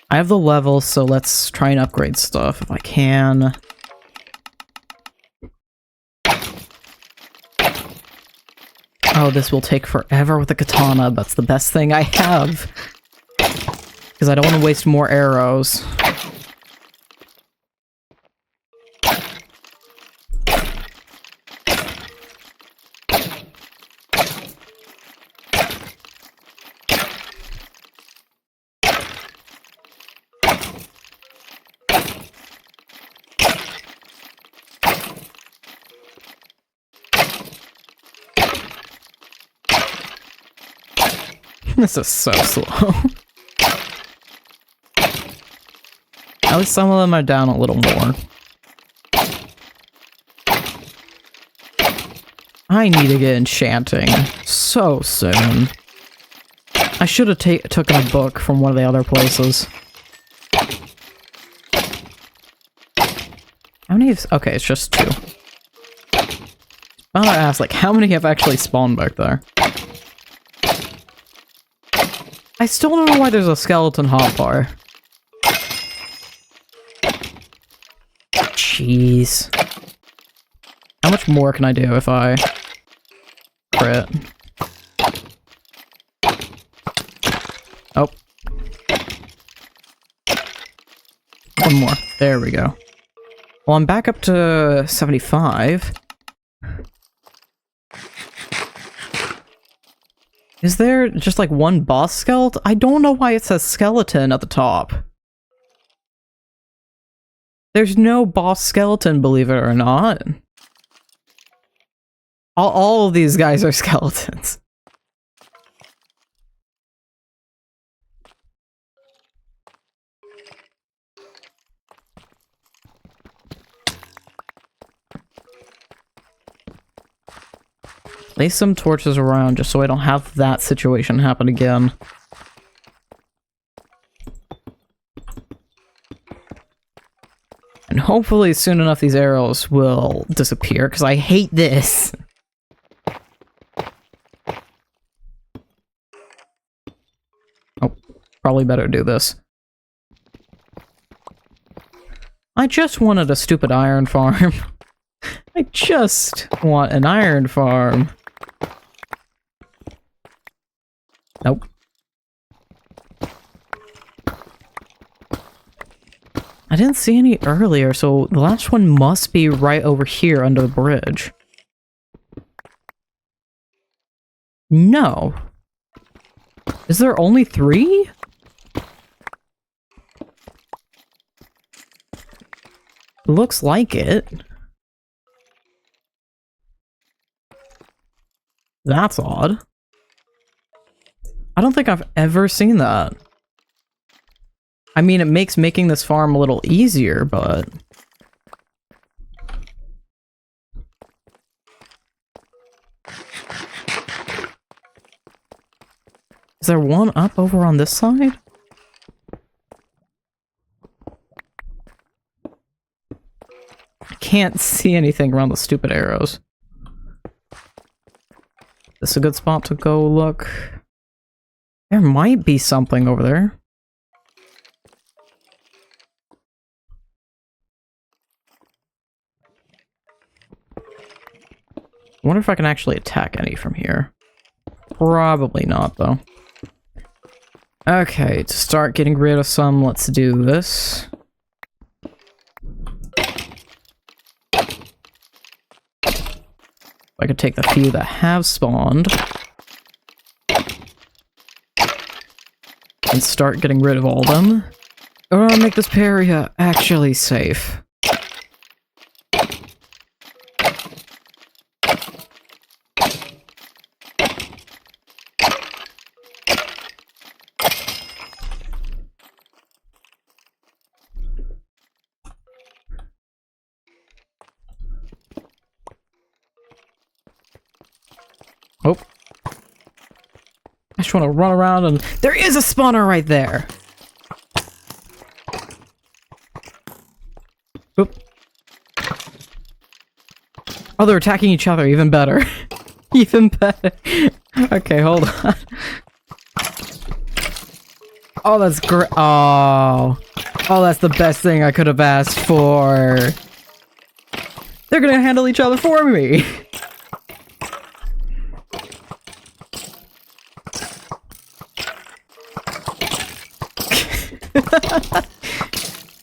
I have the levels, so let's try and upgrade stuff if I can. Oh, this will take forever with the katana. That's the best thing I have. Because I don't want to waste more arrows. This is so slow. At least some of them are down a little more. I need to get enchanting so soon. I should have taken a book from one of the other places. How many have... Okay, it's just 2. I want to ask, like, how many have actually spawned back there? I still don't know why there's a skeleton hotbar. Jeez. How much more can I do if I crit? Oh. One more. There we go. Well, I'm back up to 75. Is there just like one boss skeleton? I don't know why it says skeleton at the top. There's no boss skeleton, believe it or not. All of these guys are skeletons. Place some torches around just so I don't have that situation happen again. And hopefully soon enough these arrows will disappear, because I hate this. Oh, probably better do this. I just wanted a stupid iron farm. I just want an iron farm. Nope. I didn't see any earlier, so the last one must be right over here under the bridge. No. Is there only 3? Looks like it. That's odd. I don't think I've ever seen that. I mean, it makes making this farm a little easier, but... Is there one up over on this side? I can't see anything around the stupid arrows. This is a good spot to go look. There might be something over there. I wonder if I can actually attack any from here. Probably not, though. Okay, to start getting rid of some, let's do this. I could take the few that have spawned. And start getting rid of all of them. I want to make this area actually safe. Oh. I just want to run around and... There is a spawner right there! Oop. Oh, they're attacking each other. Even better. Even better. Okay, hold on. Oh, that's great. Oh. Oh, that's the best thing I could have asked for. They're gonna handle each other for me.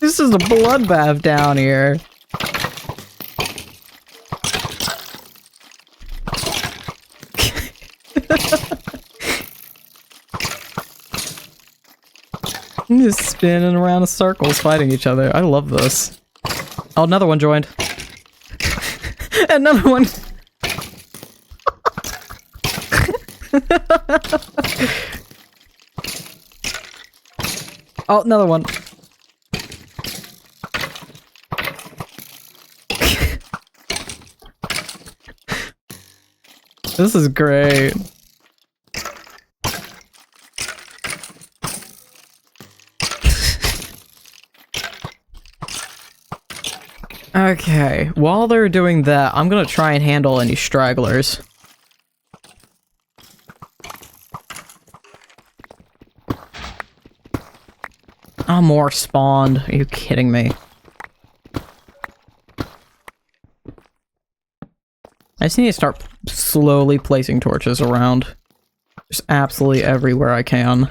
This is a bloodbath down here. I'm just spinning around in circles fighting each other. I love this. Oh, another one joined. Another one. Oh, another one. This is great. Okay, while they're doing that, I'm gonna try and handle any stragglers. Oh, more spawned. Are you kidding me? I just need to start slowly placing torches around. Just absolutely everywhere I can.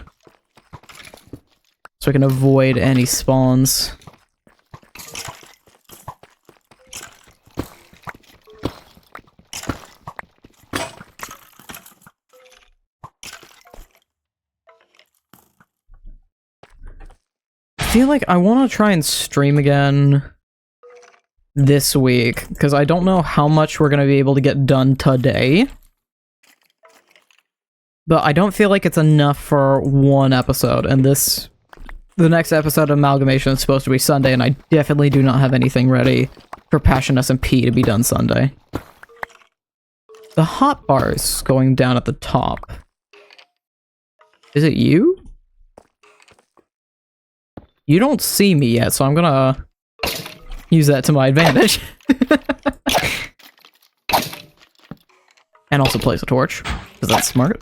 So I can avoid any spawns. I feel like I want to try and stream again this week, because I don't know how much we're going to be able to get done today. But I don't feel like it's enough for one episode, and the next episode of Amalgamation is supposed to be Sunday, and I definitely do not have anything ready for Passion SMP to be done Sunday. The hotbar is going down at the top. Is it you? You don't see me yet, so I'm gonna use that to my advantage. And also place a torch, because that's smart.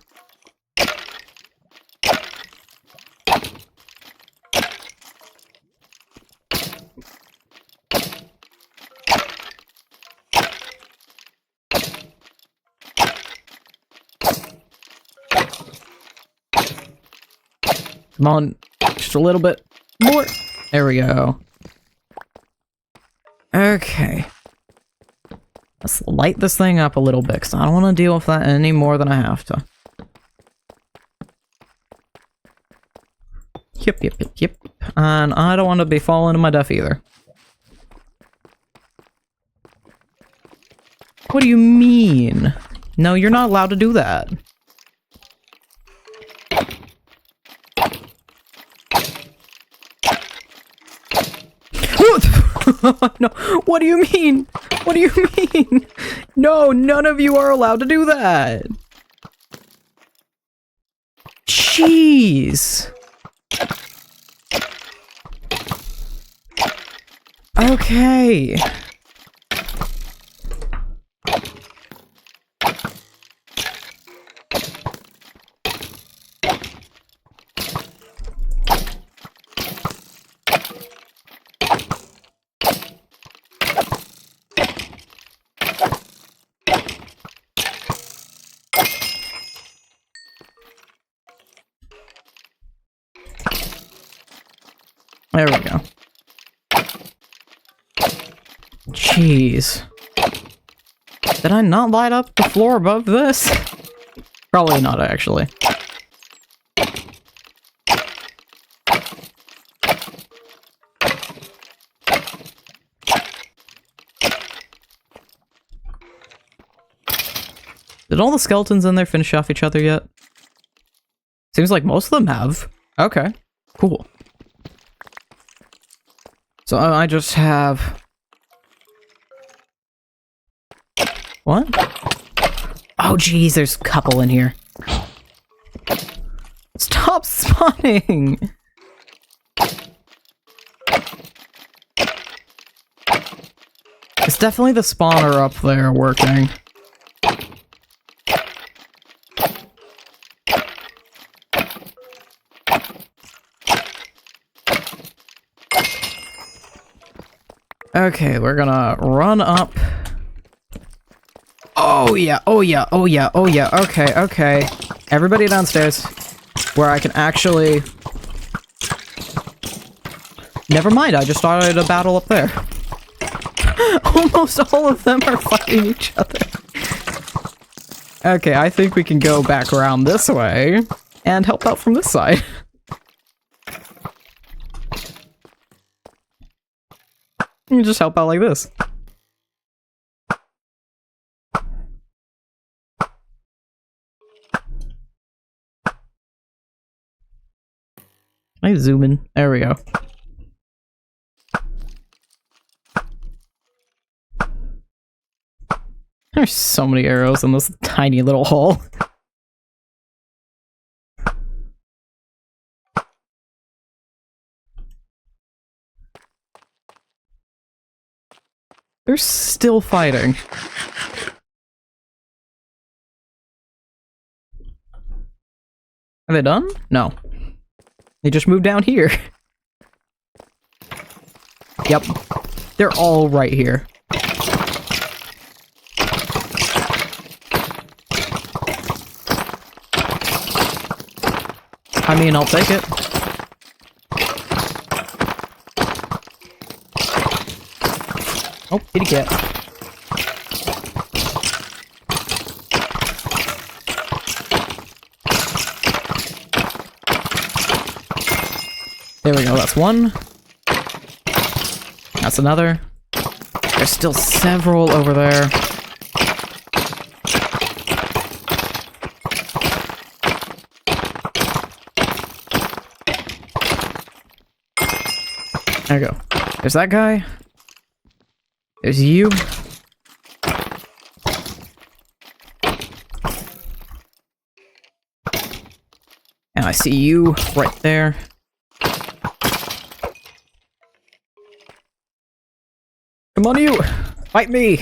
Come on, just a little bit more. There we go. Okay. Let's light this thing up a little bit, because I don't want to deal with that any more than I have to. Yep. And I don't want to be falling to my death either. What do you mean? No, you're not allowed to do that. No, what do you mean? What do you mean? No, none of you are allowed to do that. Jeez. Okay. There we go. Jeez. Did I not light up the floor above this? Probably not, actually. Did all the skeletons in there finish off each other yet? Seems like most of them have. Okay, cool. So I just have... What? Oh geez, there's a couple in here. Stop spawning! It's definitely the spawner up there working. Okay, we're gonna run up. Oh yeah, oh yeah, oh yeah, oh yeah, okay, okay. Everybody downstairs, where I can actually... Never mind, I just started a battle up there. Almost all of them are fighting each other. Okay, I think we can go back around this way and help out from this side. You just help out like this. I zoom in. There we go. There's so many arrows in this tiny little hole. They're still fighting. Are they done? No. They just moved down here. Yep. They're all right here. I mean, I'll take it. Oh, kitty cat. There we go, that's one. That's another. There's still several over there. There we go. There's that guy. There's you. And I see you right there. Come on, you! Fight me!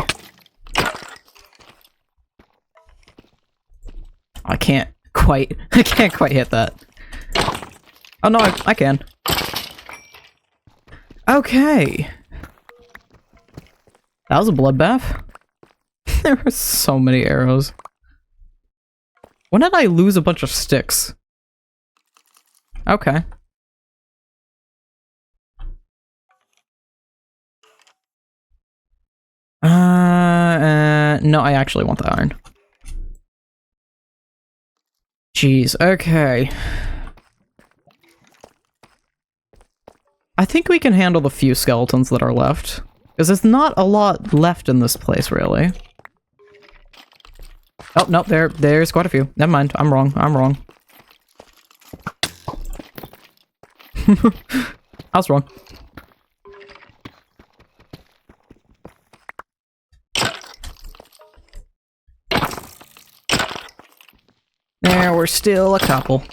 I can't quite hit that. Oh no, I can. Okay. That was a bloodbath. There were so many arrows. When did I lose a bunch of sticks? Okay. No, I actually want the iron. Jeez, okay. I think we can handle the few skeletons that are left. Because there's not a lot left in this place, really. Oh, no, there's quite a few. Never mind. I'm wrong. I was wrong. There were still a couple.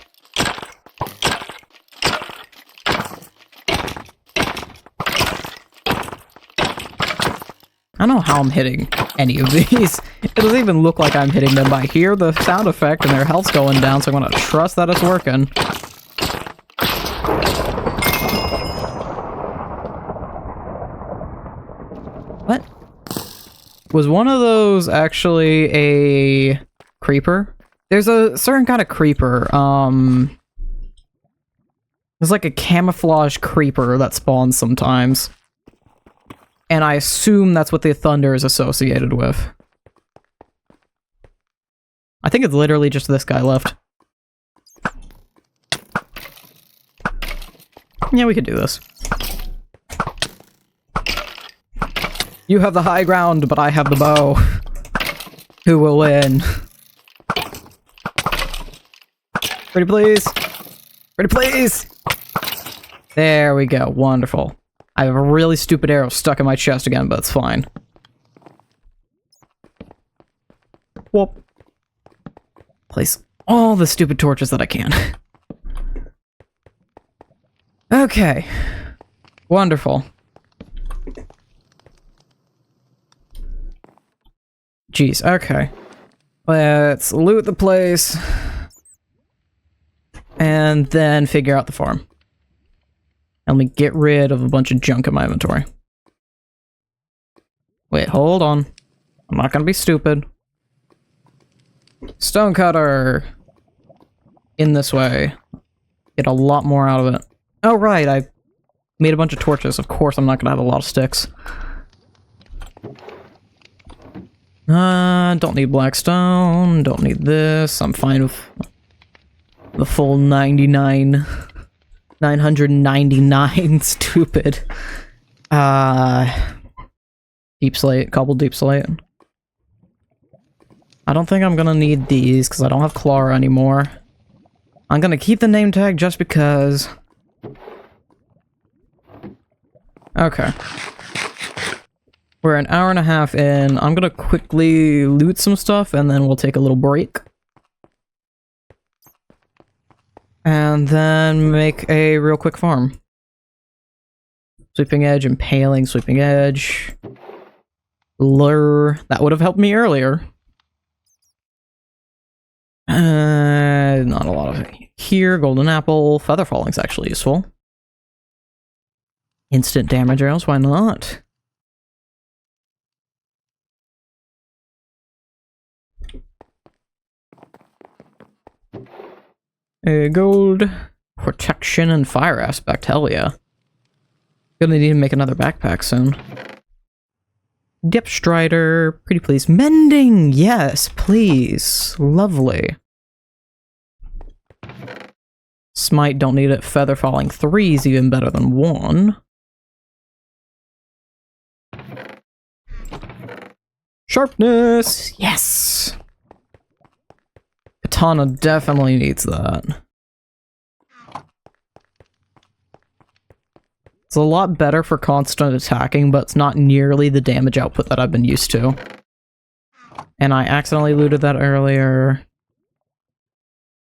I don't know how I'm hitting any of these. It doesn't even look like I'm hitting them. I hear the sound effect and their health's going down, so I'm gonna trust that it's working. What? Was one of those actually a creeper? There's a certain kind of creeper, there's like a camouflage creeper that spawns sometimes. And I assume that's what the thunder is associated with. I think it's literally just this guy left. Yeah, we could do this. You have the high ground, but I have the bow. Who will win? Pretty please? Pretty please? There we go. Wonderful. I have a really stupid arrow stuck in my chest again, but it's fine. Whoop. Place all the stupid torches that I can. Okay. Wonderful. Jeez, okay. Let's loot the place. And then figure out the farm. And let me get rid of a bunch of junk in my inventory. Wait, hold on. I'm not gonna be stupid. Stonecutter! In this way. Get a lot more out of it. Oh right, I made a bunch of torches. Of course I'm not gonna have a lot of sticks. Don't need blackstone. Don't need this. I'm fine with the full 999 stupid. Deep slate, cobbled deep slate. I don't think I'm gonna need these because I don't have Clara anymore. I'm gonna keep the name tag just because. Okay. We're an hour and a half in. I'm gonna quickly loot some stuff and then we'll take a little break. And then make a real quick farm. Sweeping edge, impaling, sweeping edge. Lure. That would have helped me earlier. Not a lot of it here. Golden apple. Feather falling's actually useful. Instant damage arrows, why not? Gold. Protection and fire aspect, hell yeah. Gonna need to make another backpack soon. Depth Strider, pretty please. Mending, yes, please. Lovely. Smite, don't need it. Feather falling 3 is even better than 1. Sharpness, yes. Katana definitely needs that. It's a lot better for constant attacking, but it's not nearly the damage output that I've been used to. And I accidentally looted that earlier.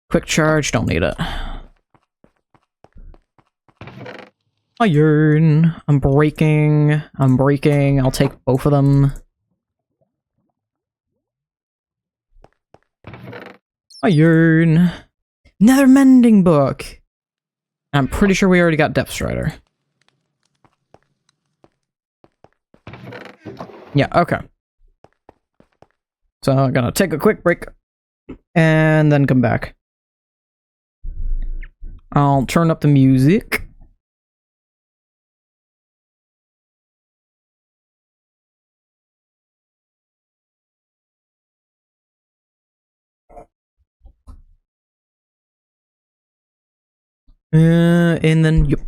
Quick charge, don't need it. Iron. I'm breaking. I'll take both of them. Iron. Another mending book. I'm pretty sure we already got Depth Strider. Yeah, okay. So I'm gonna take a quick break and then come back. I'll turn up the music. And then, yep.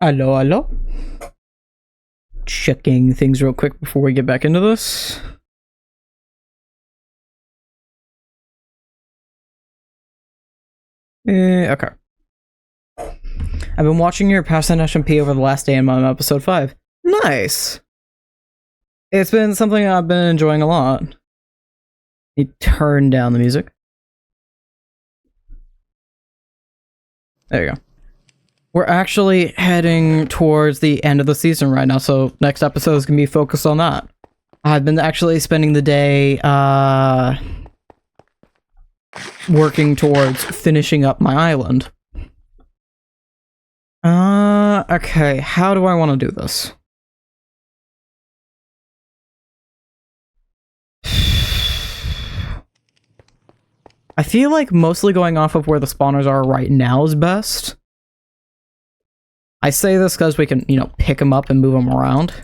Hello, hello. Checking things real quick before we get back into this. Okay. I've been watching your past on SMP over the last day and I'm on episode 5. Nice! It's been something I've been enjoying a lot. You turn down the music. There you go. We're actually heading towards the end of the season right now, so next episode is going to be focused on that. I've been actually spending the day, working towards finishing up my island. Okay, how do I want to do this? I feel like mostly going off of where the spawners are right now is best. I say this because we can, you know, pick them up and move them around.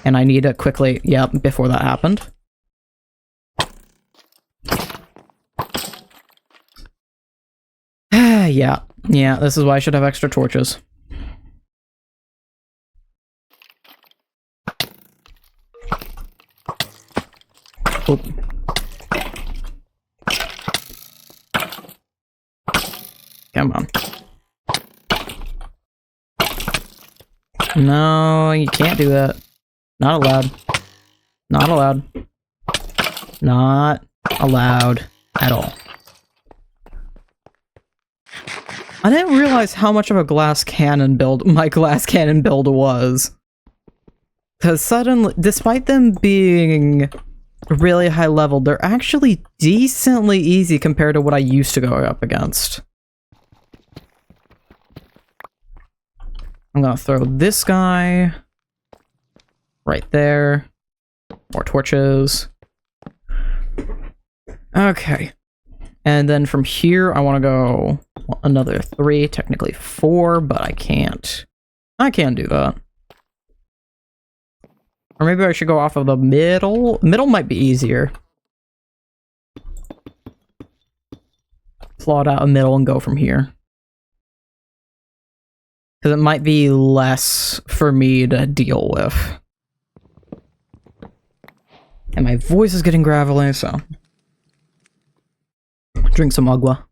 And I need to quickly, yeah, before that happened. Yeah, this is why I should have extra torches. Oop. Come on. No, you can't do that. Not allowed. Not allowed. Not allowed at all. I didn't realize how much of a glass cannon build my glass cannon build was. Because suddenly, despite them being really high level, they're actually decently easy compared to what I used to go up against. I'm gonna throw this guy right there. More torches. Okay. And then from here, I want to go another 3, technically 4, but I can't. I can't do that. Or maybe I should go off of the middle. Middle might be easier. Plot out a middle and go from here. Because it might be less for me to deal with. And my voice is getting gravelly, so... Drink some agua.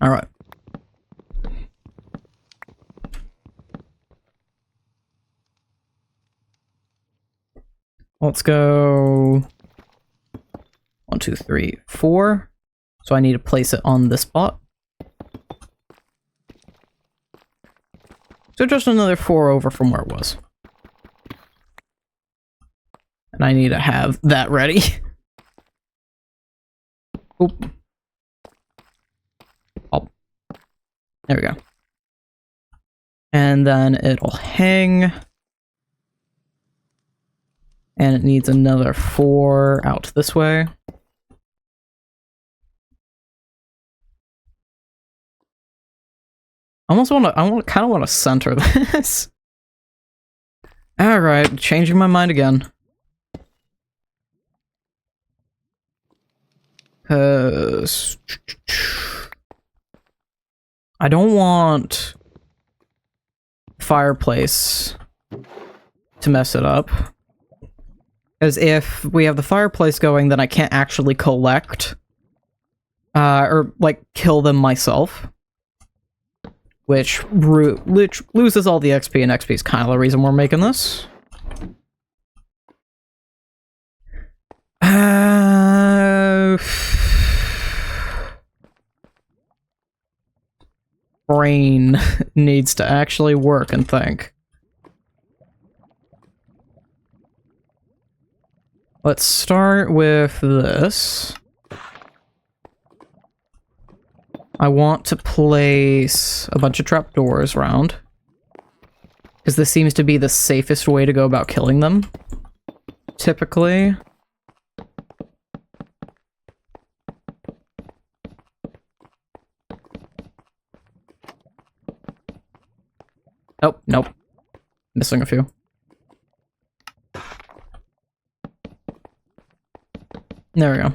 Alright. Let's go... 1, 2, 3, 4. So I need to place it on this spot. So just another 4 over from where it was. And I need to have that ready. Oop. Oh. There we go. And then it'll hang. And it needs another 4 out this way. I kind of want to center this. Alright, changing my mind again. Because I don't want fireplace to mess it up. Because if we have the fireplace going, then I can't actually collect or like kill them myself. Which loses all the XP, and XP is kind of the reason we're making this. Brain needs to actually work and think. Let's start with this. I want to place a bunch of trapdoors around. Because this seems to be the safest way to go about killing them. Typically. Oh, nope. Missing a few. There we go.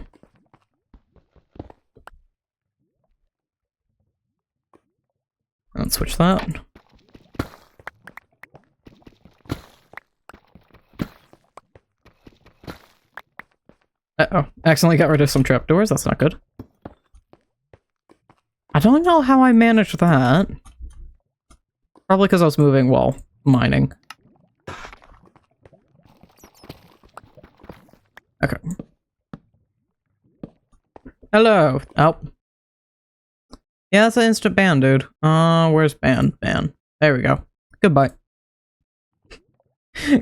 And switch that. Uh-oh. Accidentally got rid of some trapdoors. That's not good. I don't know how I managed that. Probably because I was moving while mining. Okay. Hello. Oh. Yeah, that's an instant ban, dude. Where's ban? Ban. There we go. Goodbye.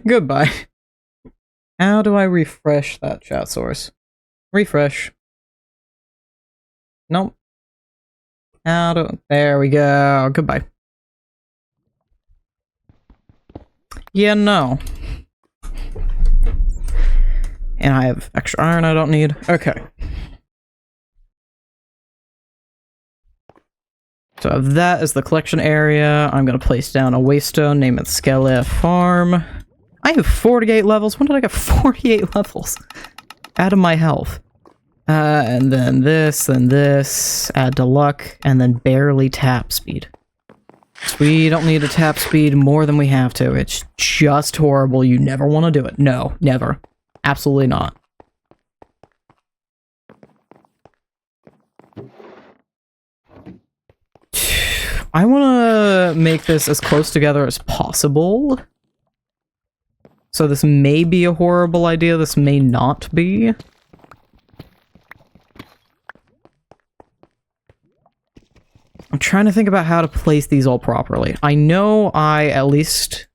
Goodbye. How do I refresh that chat source? Refresh. Nope. How do... There we go. Goodbye. Yeah, no. And I have extra iron I don't need. Okay. So that is the collection area. I'm going to place down a waystone, name it Skele Farm. I have 48 levels. When did I get 48 levels? Out of my health. And then this, add to luck, and then barely tap speed. So we don't need to tap speed more than we have to. It's just horrible. You never want to do it. No, never. Absolutely not. I want to make this as close together as possible. So this may be a horrible idea, this may not be. I'm trying to think about how to place these all properly. I know I at least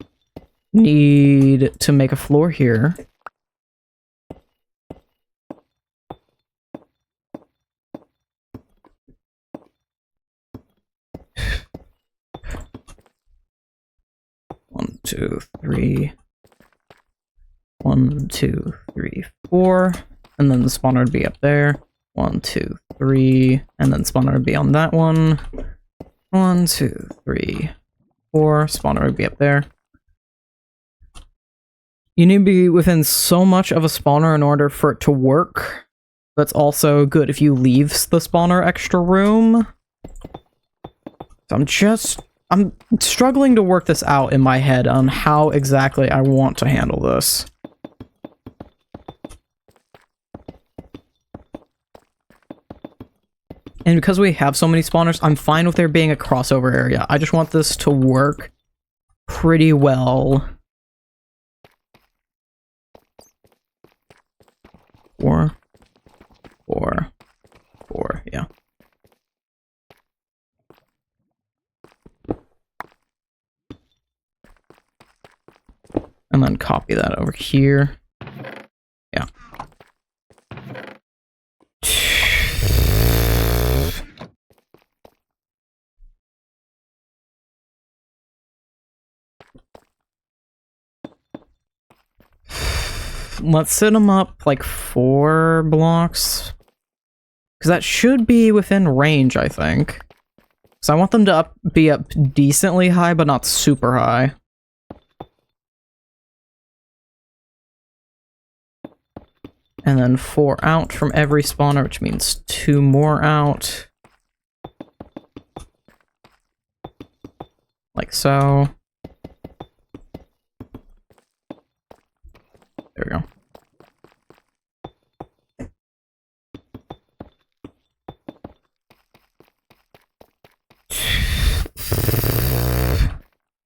need to make a floor here. One, two, three. 1, 2, 3, 4, and then the spawner would be up there. 1, 2, 3, and then spawner would be on that one. 1, 2, 3, 4, spawner would be up there. You need to be within so much of a spawner in order for it to work. That's also good if you leave the spawner extra room. So I'm struggling to work this out in my head on how exactly I want to handle this. And because we have so many spawners, I'm fine with there being a crossover area. I just want this to work pretty well. 4, 4, 4, yeah. And then copy that over here. Yeah. Let's set them up like 4 blocks. Because that should be within range, I think. So I want them to be up decently high, but not super high. And then 4 out from every spawner, which means 2 more out. Like so. There we go.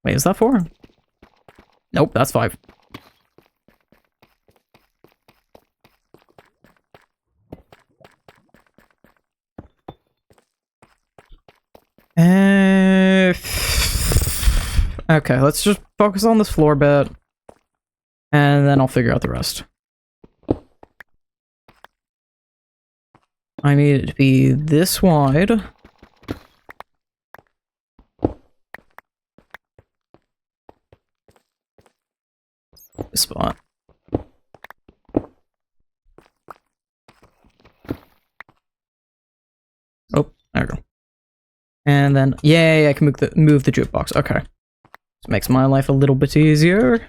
Wait, is that 4? Nope, that's 5. Okay, let's just focus on this floor bit. And then I'll figure out the rest. I need it to be this wide. This spot. Oh, there we go. And then, yay, I can move the jukebox. Okay. This makes my life a little bit easier.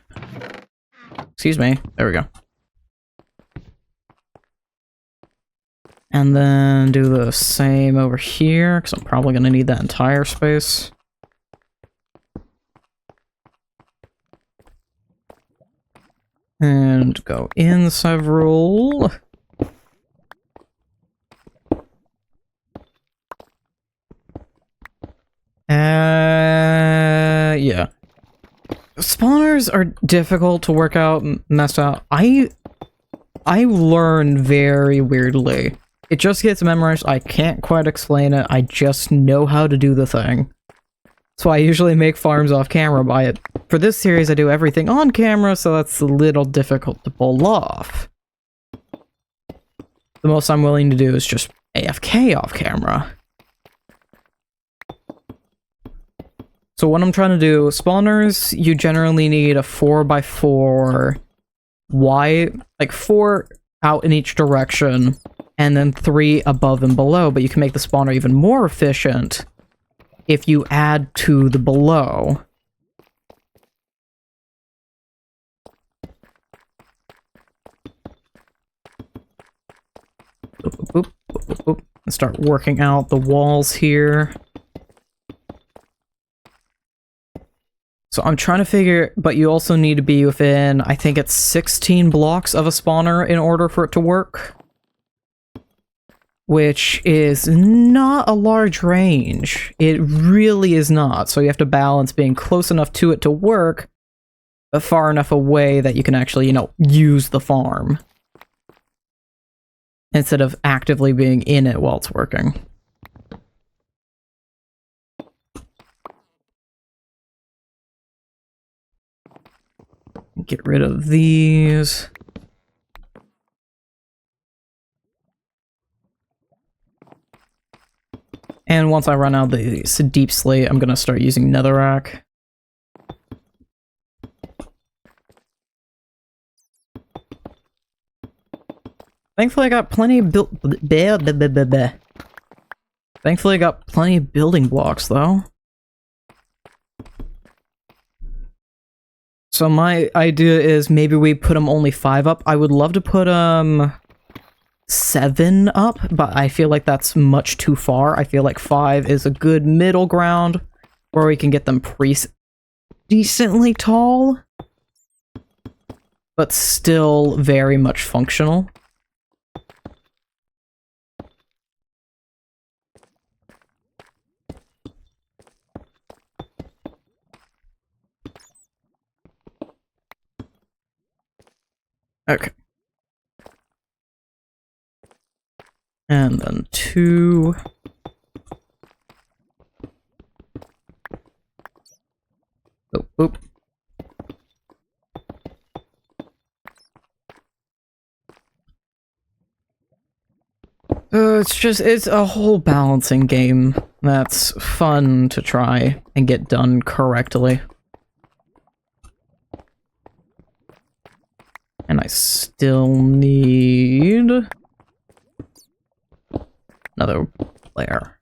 Excuse me. There we go. And then do the same over here, because I'm probably going to need that entire space. And go in several. Yeah. Spawners are difficult to work out, messed out. I learn very weirdly. It just gets memorized. I can't quite explain it. I just know how to do the thing. So I usually make farms off camera by it. For this series, I do everything on camera, so that's a little difficult to pull off. The most I'm willing to do is just AFK off camera. So what I'm trying to do, spawners, you generally need a 4x4 wide, like 4 out in each direction, and then 3 above and below, but you can make the spawner even more efficient if you add to the below. Boop, boop, boop, boop, boop. And start working out the walls here. So I'm trying to figure, but you also need to be within, I think it's 16 blocks of a spawner in order for it to work. Which is not a large range. It really is not. So you have to balance being close enough to it to work, but far enough away that you can actually, you know, use the farm. Instead of actively being in it while it's working. Get rid of these. And once I run out of the deep slate, I'm gonna start using netherrack. Thankfully I got plenty of Thankfully I got plenty of building blocks though. So my idea is maybe we put them only 5 up. I would love to put 7 up, but I feel like that's much too far. I feel like 5 is a good middle ground where we can get them decently tall, but still very much functional. Okay. And then 2. Oh, oop. It's a whole balancing game that's fun to try and get done correctly. And I still need another layer.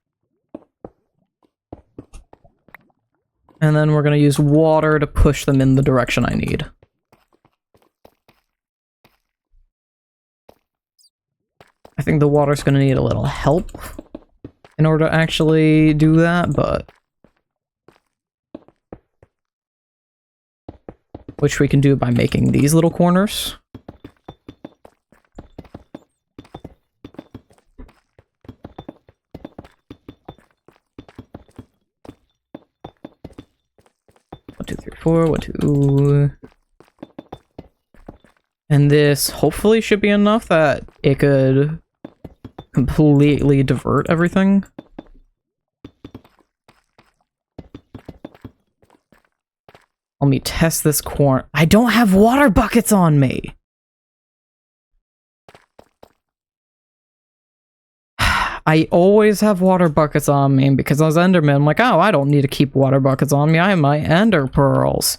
And then we're going to use water to push them in the direction I need. I think the water's going to need a little help in order to actually do that, but which we can do by making these little corners. One, two, three, four. 1, 2. And this hopefully should be enough that it could completely divert everything. Let me test this corn. I don't have water buckets on me! I always have water buckets on me because I was Enderman. I'm like, oh, I don't need to keep water buckets on me. I have my Ender pearls.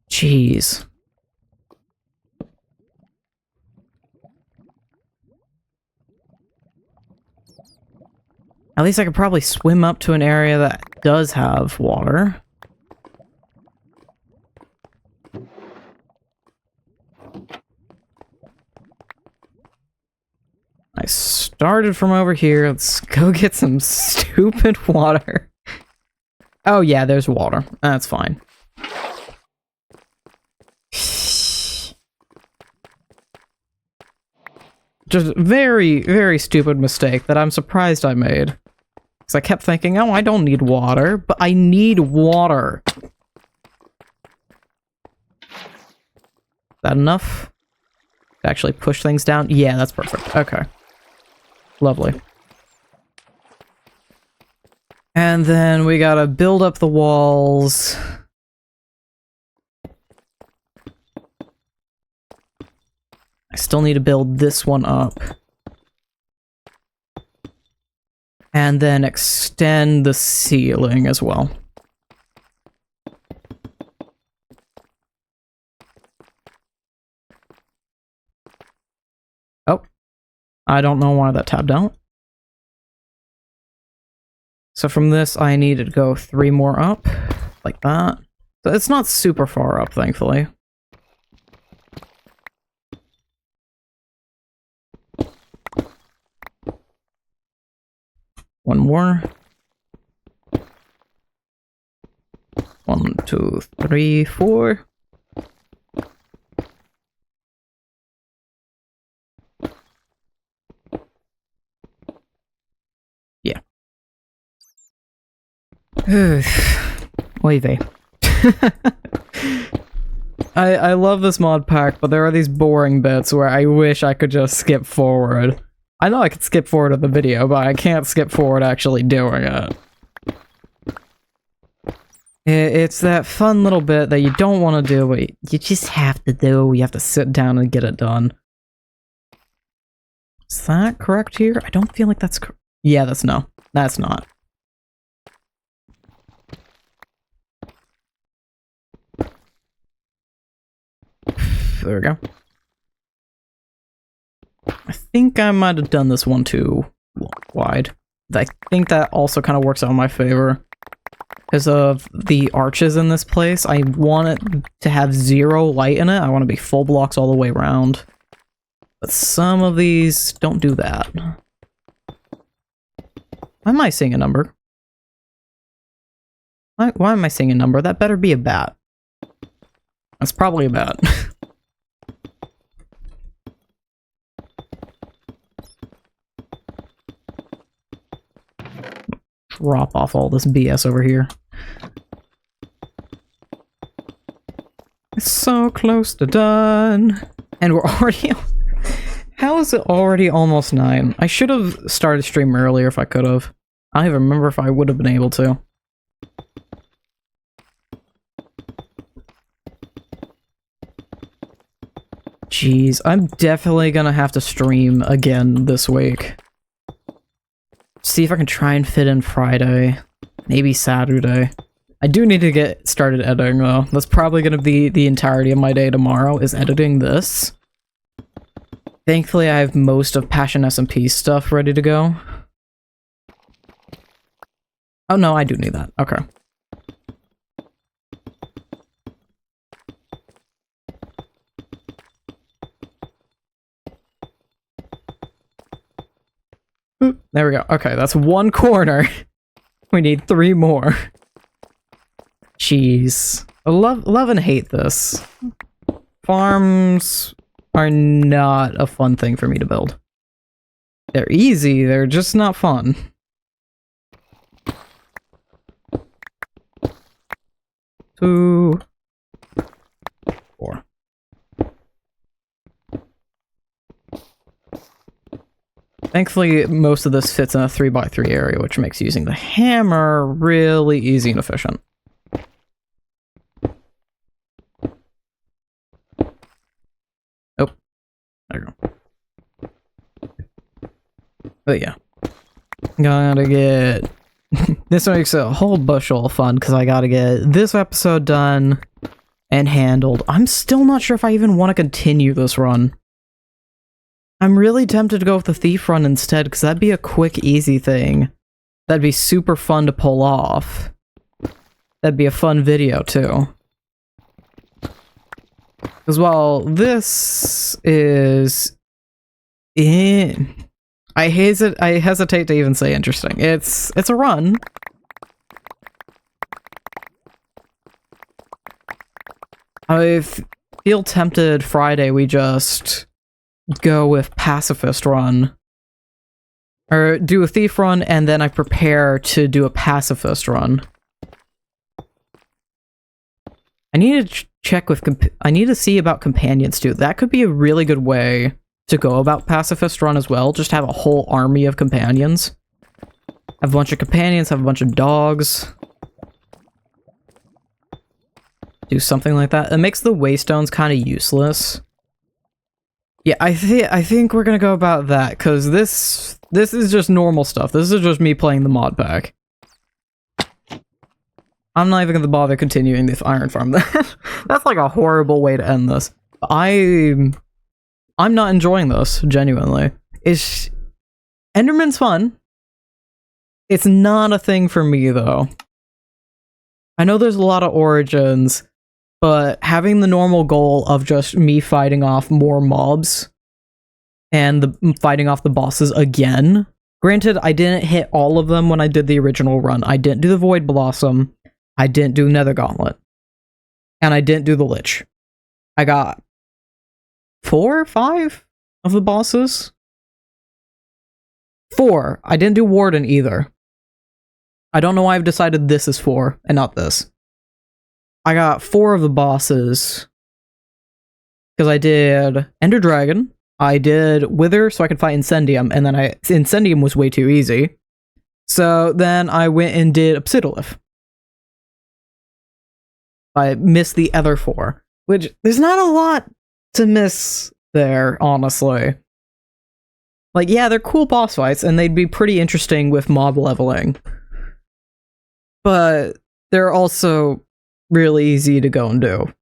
Jeez. At least I could probably swim up to an area that does have water. I started from over here. Let's go get some stupid water. Oh yeah, there's water. That's fine. just very, very stupid mistake that I'm surprised I made. Because I kept thinking, oh, I don't need water, but I need water. Is that enough to actually push things down? Yeah, that's perfect. Okay. Lovely. And then we gotta build up the walls. I still need to build this one up. And then extend the ceiling as well. Oh. I don't know why that tabbed out. So from this, I need to go 3 more up. Like that. So it's not super far up, thankfully. One more. 1, 2, 3, 4. Yeah. Oy vey. I love this mod pack, but there are these boring bits where I wish I could just skip forward. I know I could skip forward to the video, but I can't skip forward actually doing it. It's that fun little bit that you don't want to do, but you just have to do. You have to sit down and get it done. Is that correct here? I don't feel like that's correct. Yeah, that's no. That's not. There we go. I think I might have done this one too wide. I think that also kind of works out in my favor. Because of the arches in this place, I want it to have 0 light in it. I want to be full blocks all the way around. But some of these don't do that. Why am I seeing a number? Why am I seeing a number? That better be a bat. That's probably a bat. Drop off all this BS over here. It's so close to done. And we're already... How is it already almost 9? I should have started stream earlier if I could have. I don't even remember if I would have been able to. Jeez, I'm definitely gonna have to stream again this week. See if I can try and fit in Friday. Maybe Saturday. I do need to get started editing though. That's probably gonna be the entirety of my day tomorrow, is editing this. Thankfully I have most of Passion SMP stuff ready to go. Oh no, I do need that. Okay. There we go. Okay, that's 1 corner. We need 3 more. Jeez. I love and hate this. Farms are not a fun thing for me to build. They're easy, they're just not fun. Two, 4. Thankfully, most of this fits in a 3x3 area, which makes using the hammer really easy and efficient. Oh, there you go. But yeah, gotta get... This makes a whole bushel of fun, because I gotta get this episode done and handled. I'm still not sure if I even want to continue this run. I'm really tempted to go with the thief run instead, because that'd be a quick, easy thing. That'd be super fun to pull off. That'd be a fun video, too. Because while this is... I hesitate to even say interesting. It's a run. I feel tempted Friday we just go with pacifist run. Or do a thief run, and then I prepare to do a pacifist run. I need to check with... I need to see about companions, too. That could be a really good way to go about pacifist run as well. Just have a whole army of companions. Have a bunch of companions, have a bunch of dogs. Do something like that. It makes the waystones kind of useless. Yeah, I think we're gonna go about that, because this is just normal stuff. This is just me playing the mod pack. I'm not even gonna bother continuing this iron farm. That's like a horrible way to end this. I'm not enjoying this, genuinely. Enderman's fun. It's not a thing for me, though. I know there's a lot of origins, but having the normal goal of just me fighting off more mobs and fighting off the bosses again. Granted, I didn't hit all of them when I did the original run. I didn't do the Void Blossom. I didn't do Nether Gauntlet. And I didn't do the Lich. I got 4 or 5 of the bosses. 4. I didn't do Warden either. I don't know why I've decided this is 4 and not this. I got 4 of the bosses because I did Ender Dragon, I did Wither so I could fight Incendium, and then Incendium was way too easy. So then I went and did Obsidiolith. I missed the other 4, which there's not a lot to miss there, honestly. Like, yeah, they're cool boss fights, and they'd be pretty interesting with mob leveling. But they're also really easy to go and do.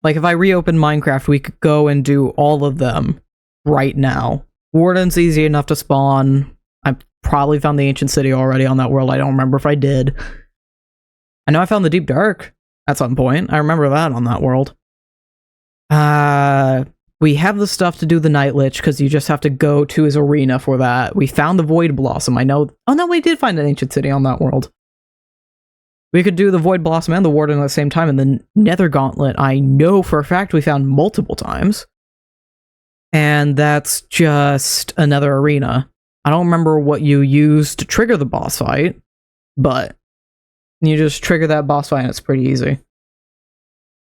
Like, if I reopen Minecraft, we could go and do all of them right now. Warden's easy enough to spawn. I probably found the Ancient City already on that world. I don't remember if I did. I know I found the Deep Dark at some point. I remember that on that world. We have the stuff to do the Night Lich, because you just have to go to his arena for that. We found the Void Blossom. I know... Oh, no, we did find an Ancient City on that world. We could do the Void Blossom and the Warden at the same time, and the Nether Gauntlet, I know for a fact we found multiple times. And that's just another arena. I don't remember what you use to trigger the boss fight, but you just trigger that boss fight and it's pretty easy.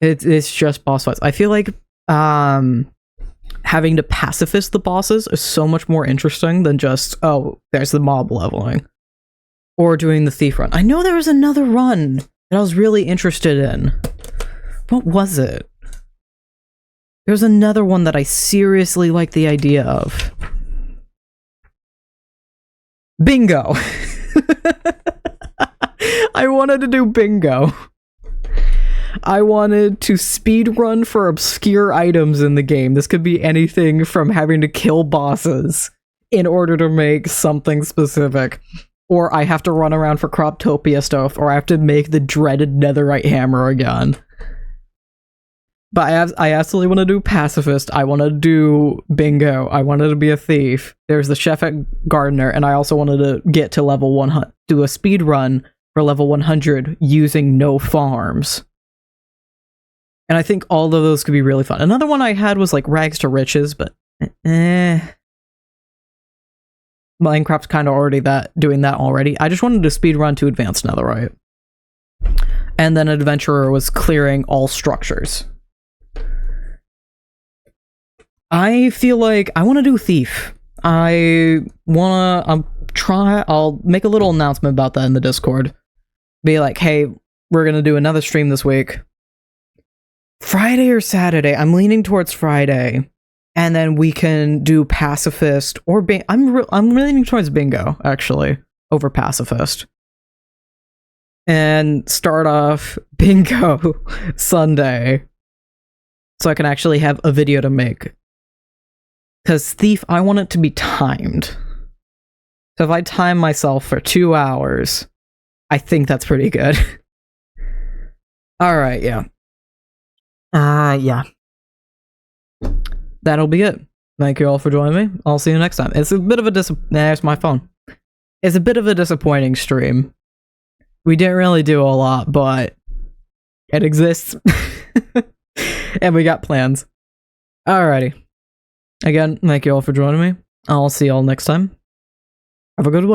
It's just boss fights. I feel like having to pacifist the bosses is so much more interesting than just, oh, there's the mob leveling. Or doing the thief run. I know there was another run that I was really interested in. What was it? There was another one that I seriously liked the idea of. Bingo! I wanted to do bingo. I wanted to speedrun for obscure items in the game. This could be anything from having to kill bosses in order to make something specific. Or I have to run around for Croptopia stuff, or I have to make the dreaded netherite hammer again. But I absolutely want to do pacifist, I want to do bingo, I wanted to be a thief, there's the chef at gardener, and I also wanted to get to level 100, do a speed run for level 100 using no farms. And I think all of those could be really fun. Another one I had was like Rags to Riches, but Minecraft's kind of already doing that already. I just wanted to speedrun to Advanced Netherite. And then Adventurer was clearing all structures. I feel like I want to do Thief. I'll make a little announcement about that in the Discord. Be like, hey, we're gonna do another stream this week. Friday or Saturday? I'm leaning towards Friday. And then we can do pacifist or I'm leaning towards bingo, actually, over pacifist. And start off bingo Sunday. So I can actually have a video to make. Because Thief, I want it to be timed. So if I time myself for 2 hours, I think that's pretty good. Alright, yeah. Yeah. That'll be it. Thank you all for joining me. I'll see you next time. It's a bit of a there's my phone. It's a bit of a disappointing stream. We didn't really do a lot, but it exists. And we got plans. Alrighty. Again, thank you all for joining me. I'll see y'all next time. Have a good one.